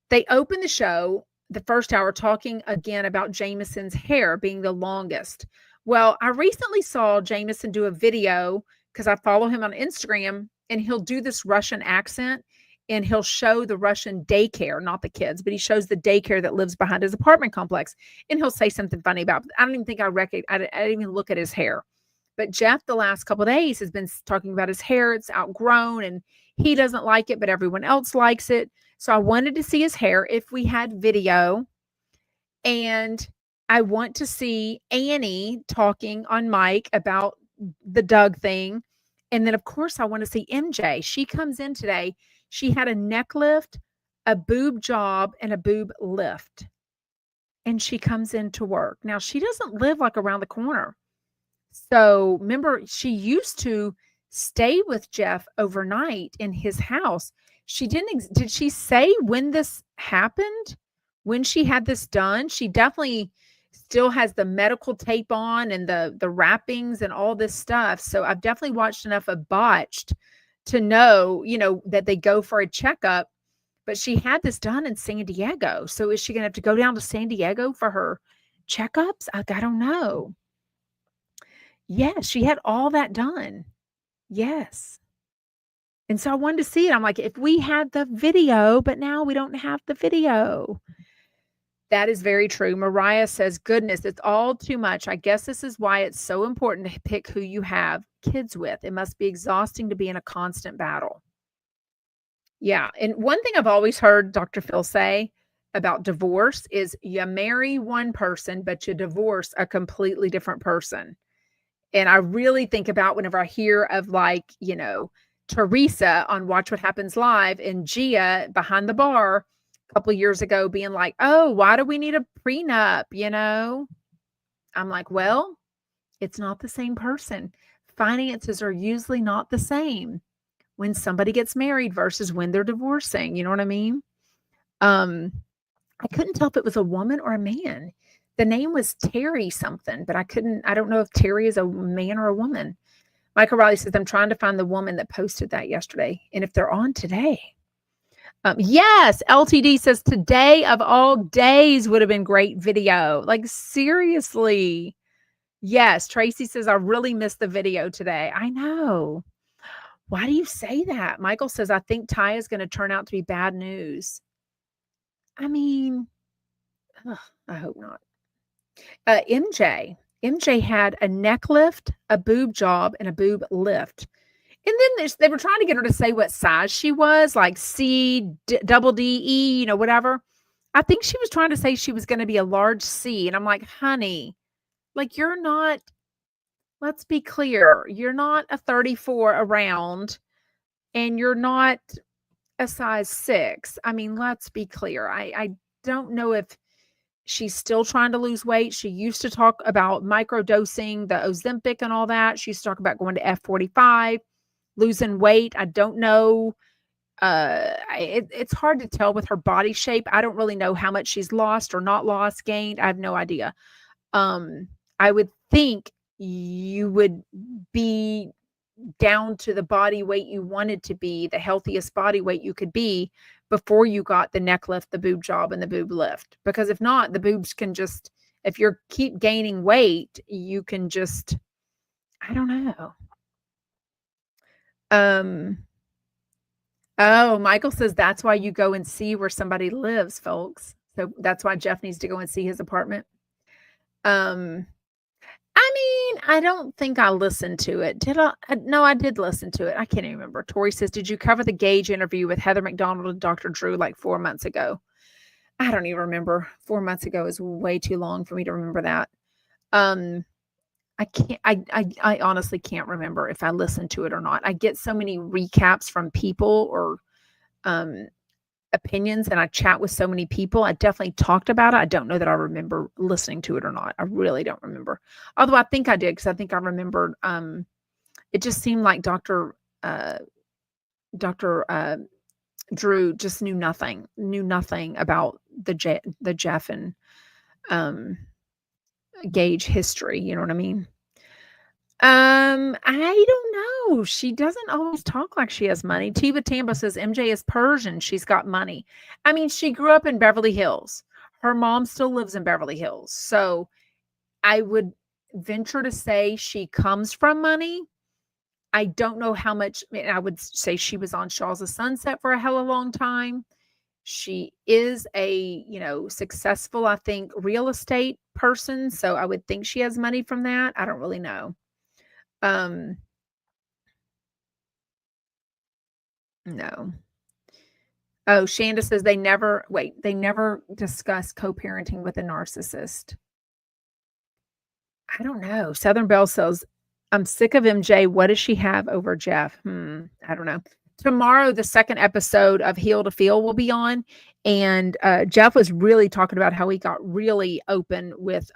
they opened the show, the first hour, talking again about Jameson's hair being the longest. Well, I recently saw Jameson do a video because I follow him on Instagram, and he'll do this Russian accent, and he'll show the Russian daycare, not the kids, but he shows the daycare that lives behind his apartment complex, and he'll say something funny about it. I don't even think I didn't even look at his hair. But Jeff, the last couple of days, has been talking about his hair. It's outgrown, and he doesn't like it, but everyone else likes it. So I wanted to see his hair if we had video, and I want to see Annie talking on mic about the Doug thing. And then, of course, I want to see MJ. She comes in today. She had a neck lift, a boob job, and a boob lift. And she comes in to work. Now, she doesn't live like around the corner. So remember, she used to stay with Jeff overnight in his house. Did she say when this happened? When she had this done? She definitely still has the medical tape on and the wrappings and all this stuff. So I've definitely watched enough of Botched to know, that they go for a checkup, but she had this done in San Diego. So is she going to have to go down to San Diego for her checkups? I don't know. Yes, she had all that done. Yes. And so I wanted to see it. I'm like, if we had the video, but now we don't have the video. That is very true. Mariah says, goodness, it's all too much. I guess this is why it's so important to pick who you have kids with. It must be exhausting to be in a constant battle. Yeah. And one thing I've always heard Dr. Phil say about divorce is you marry one person, but you divorce a completely different person. And I really think about whenever I hear of Teresa on Watch What Happens Live and Gia behind the bar a couple of years ago being like, oh, why do we need a prenup? I'm like, well, it's not the same person. Finances are usually not the same when somebody gets married versus when they're divorcing. You know what I mean? I couldn't tell if it was a woman or a man. The name was Terry something, but I don't know if Terry is a man or a woman. Michael Riley says, I'm trying to find the woman that posted that yesterday. And if they're on today. Yes, LTD says today of all days would have been great video. Like, seriously. Yes, Tracy says, I really missed the video today. I know. Why do you say that? Michael says, I think Ty is going to turn out to be bad news. I mean, ugh, I hope not. MJ had a neck lift, a boob job, and a boob lift. And then they were trying to get her to say what size she was, like double D, E, whatever. I think she was trying to say she was going to be a large C. And I'm like, honey, like you're not, let's be clear, you're not a 34 around and you're not a size 6. I mean, let's be clear. I don't know if she's still trying to lose weight. She used to talk about microdosing, the Ozempic and all that. She used to talk about going to F45, losing weight. I don't know. It's hard to tell with her body shape. I don't really know how much she's lost or not lost, gained. I have no idea. I would think you would be down to the body weight you wanted to be, the healthiest body weight you could be before you got the neck lift, the boob job, and the boob lift. Because if not, the boobs can just, if you keep gaining weight, you can just, I don't know. Oh, Michael says that's why you go and see where somebody lives, folks. So that's why Jeff needs to go and see his apartment. I mean, I don't think I listened to it. Did I? No, I did listen to it. I can't even remember. Tori says, did you cover the Gage interview with Heather McDonald and Dr. Drew like 4 months ago? I don't even remember. 4 months ago is way too long for me to remember that. I can't, I honestly can't remember if I listened to it or not. I get so many recaps from people or opinions, and I chat with so many people. I definitely talked about it. I don't know that I remember listening to it or not. I really don't remember. Although I think I did, because I think I remembered. It just seemed like Dr. Drew just knew nothing about the Jeff and Gage history. You know what I mean? I don't know. She doesn't always talk like she has money. Tiva Tambo says MJ is Persian. She's got money. I mean, she grew up in Beverly Hills. Her mom still lives in Beverly Hills. So I would venture to say she comes from money. I don't know how much. I would say she was on Shaw's of Sunset for a hell of a long time. She is a, successful, I think, real estate person. So I would think she has money from that. I don't really know. No. Oh, Shanda says they never discuss co-parenting with a narcissist. I don't know. Southern Belle says, I'm sick of MJ. What does she have over Jeff? I don't know. Tomorrow, the second episode of Heel to Feel will be on. And Jeff was really talking about how he got really open with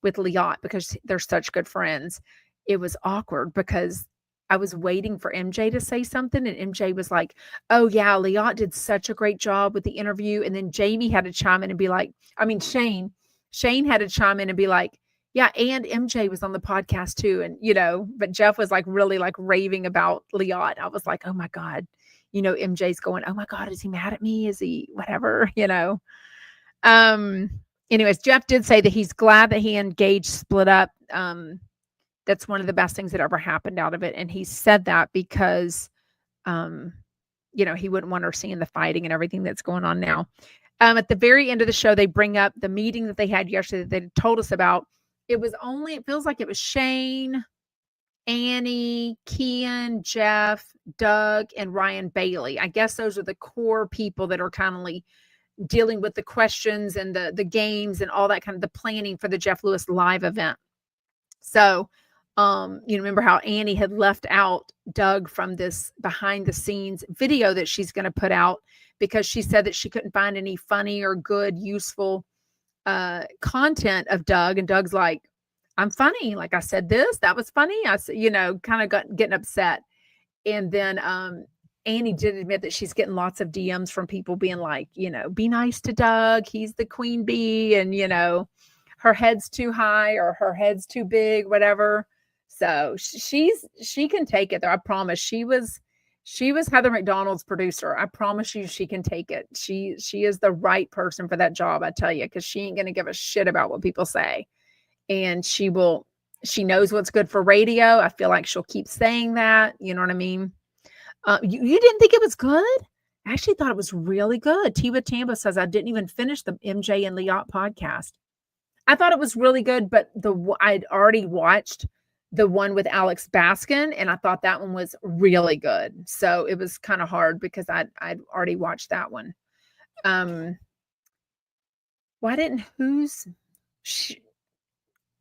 Liat because they're such good friends. It was awkward because I was waiting for MJ to say something, and MJ was like, oh yeah, Liat did such a great job with the interview. And then Jamie had to chime in and be like, Shane had to chime in and be like, yeah, and MJ was on the podcast too. And, but Jeff was like really like raving about Liat. I was like, oh my God, MJ's going, oh my God, is he mad at me? Is he whatever, anyways, Jeff did say that he's glad that he and Gage split up. That's one of the best things that ever happened out of it. And he said that because, he wouldn't want her seeing the fighting and everything that's going on now. At the very end of the show, they bring up the meeting that they had yesterday that they told us about. It feels like it was Shane, Annie, Kian, Jeff, Doug, and Ryan Bailey. I guess those are the core people that are kind of like dealing with the questions and the games and all that kind of the planning for the Jeff Lewis live event. So, remember how Annie had left out Doug from this behind the scenes video that she's going to put out because she said that she couldn't find any funny or good, useful content of Doug. And Doug's like, I'm funny. Like I said that was funny. I said, kind of getting upset. And then Annie did admit that she's getting lots of DMs from people being like, be nice to Doug. He's the queen bee. And, her head's too high or her head's too big, whatever. So she can take it though. I promise. She was Heather McDonald's producer. I promise you she can take it. She is the right person for that job, I tell you, because she ain't going to give a shit about what people say. And she knows what's good for radio. I feel like she'll keep saying that. You know what I mean? You didn't think it was good? I actually thought it was really good. Tiva Tambo says, I didn't even finish the MJ and Liat podcast. I thought it was really good, but I'd already watched the one with Alex Baskin, and I thought that one was really good. So it was kind of hard because I'd already watched that one. Why didn't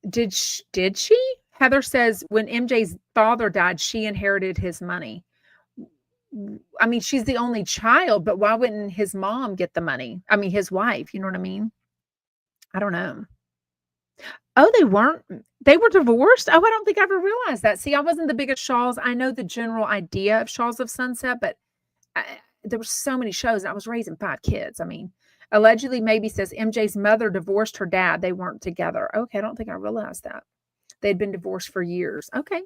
did she? Heather says when MJ's father died, she inherited his money. I mean, she's the only child, but why wouldn't his mom get the money? I mean, his wife, you know what I mean? I don't know. Oh, they were divorced? Oh, I don't think I ever realized that. See, I wasn't the biggest Shaws. I know the general idea of Shaws of Sunset, but there were so many shows. I was raising 5 kids. I mean, allegedly, maybe says MJ's mother divorced her dad. They weren't together. Okay, I don't think I realized that. They'd been divorced for years. Okay,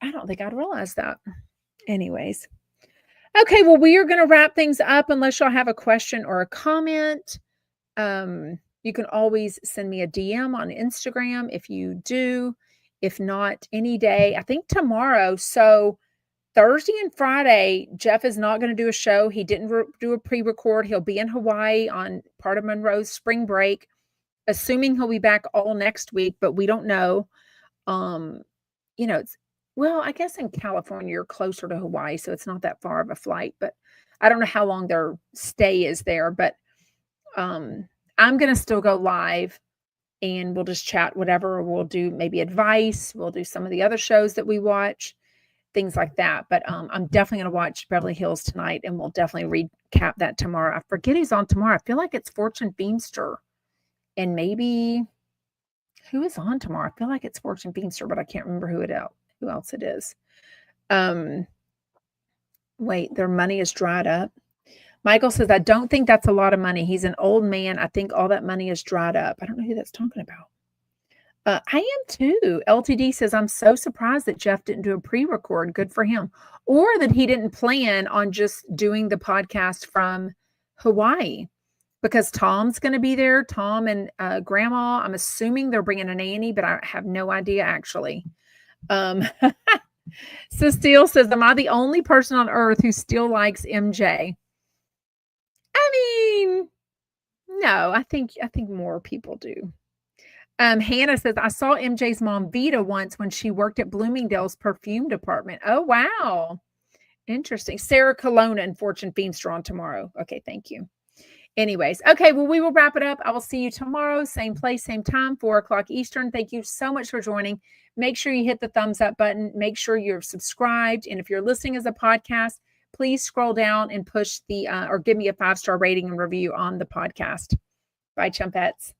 I don't think I'd realized that. Anyways. Okay, well, we are going to wrap things up unless y'all have a question or a comment. You can always send me a DM on Instagram if you do. If not, any day. I think tomorrow. So Thursday and Friday, Jeff is not going to do a show. He didn't do a pre-record. He'll be in Hawaii on part of Monroe's spring break, assuming he'll be back all next week, but we don't know. Well, I guess in California, you're closer to Hawaii, so it's not that far of a flight, but I don't know how long their stay is there, but I'm going to still go live and we'll just chat whatever. We'll do maybe advice. We'll do some of the other shows that we watch, things like that. But I'm definitely going to watch Beverly Hills tonight, and we'll definitely recap that tomorrow. I forget who's on tomorrow. I feel like it's Fortune Feimster, and maybe who is on tomorrow? I feel like it's Fortune Feimster, but I can't remember who else it is. Wait, their money is dried up. Michael says, I don't think that's a lot of money. He's an old man. I think all that money is dried up. I don't know who that's talking about. I am too. LTD says, I'm so surprised that Jeff didn't do a pre-record. Good for him. Or that he didn't plan on just doing the podcast from Hawaii, because Tom's going to be there. Tom and Grandma. I'm assuming they're bringing a nanny, but I have no idea actually. Cecile says, am I the only person on earth who still likes MJ? I mean, no, I think more people do. Hannah says, I saw MJ's mom Vita once when she worked at Bloomingdale's perfume department. Oh, wow. Interesting. Sarah Colonna and Fortune Feimster on tomorrow. Okay, thank you. Anyways, okay, well, we will wrap it up. I will see you tomorrow, same place, same time, 4:00 Eastern. Thank you so much for joining. Make sure you hit the thumbs up button. Make sure you're subscribed. And if you're listening as a podcast, please scroll down and push or give me a 5-star rating and review on the podcast. Bye, Chumpettes.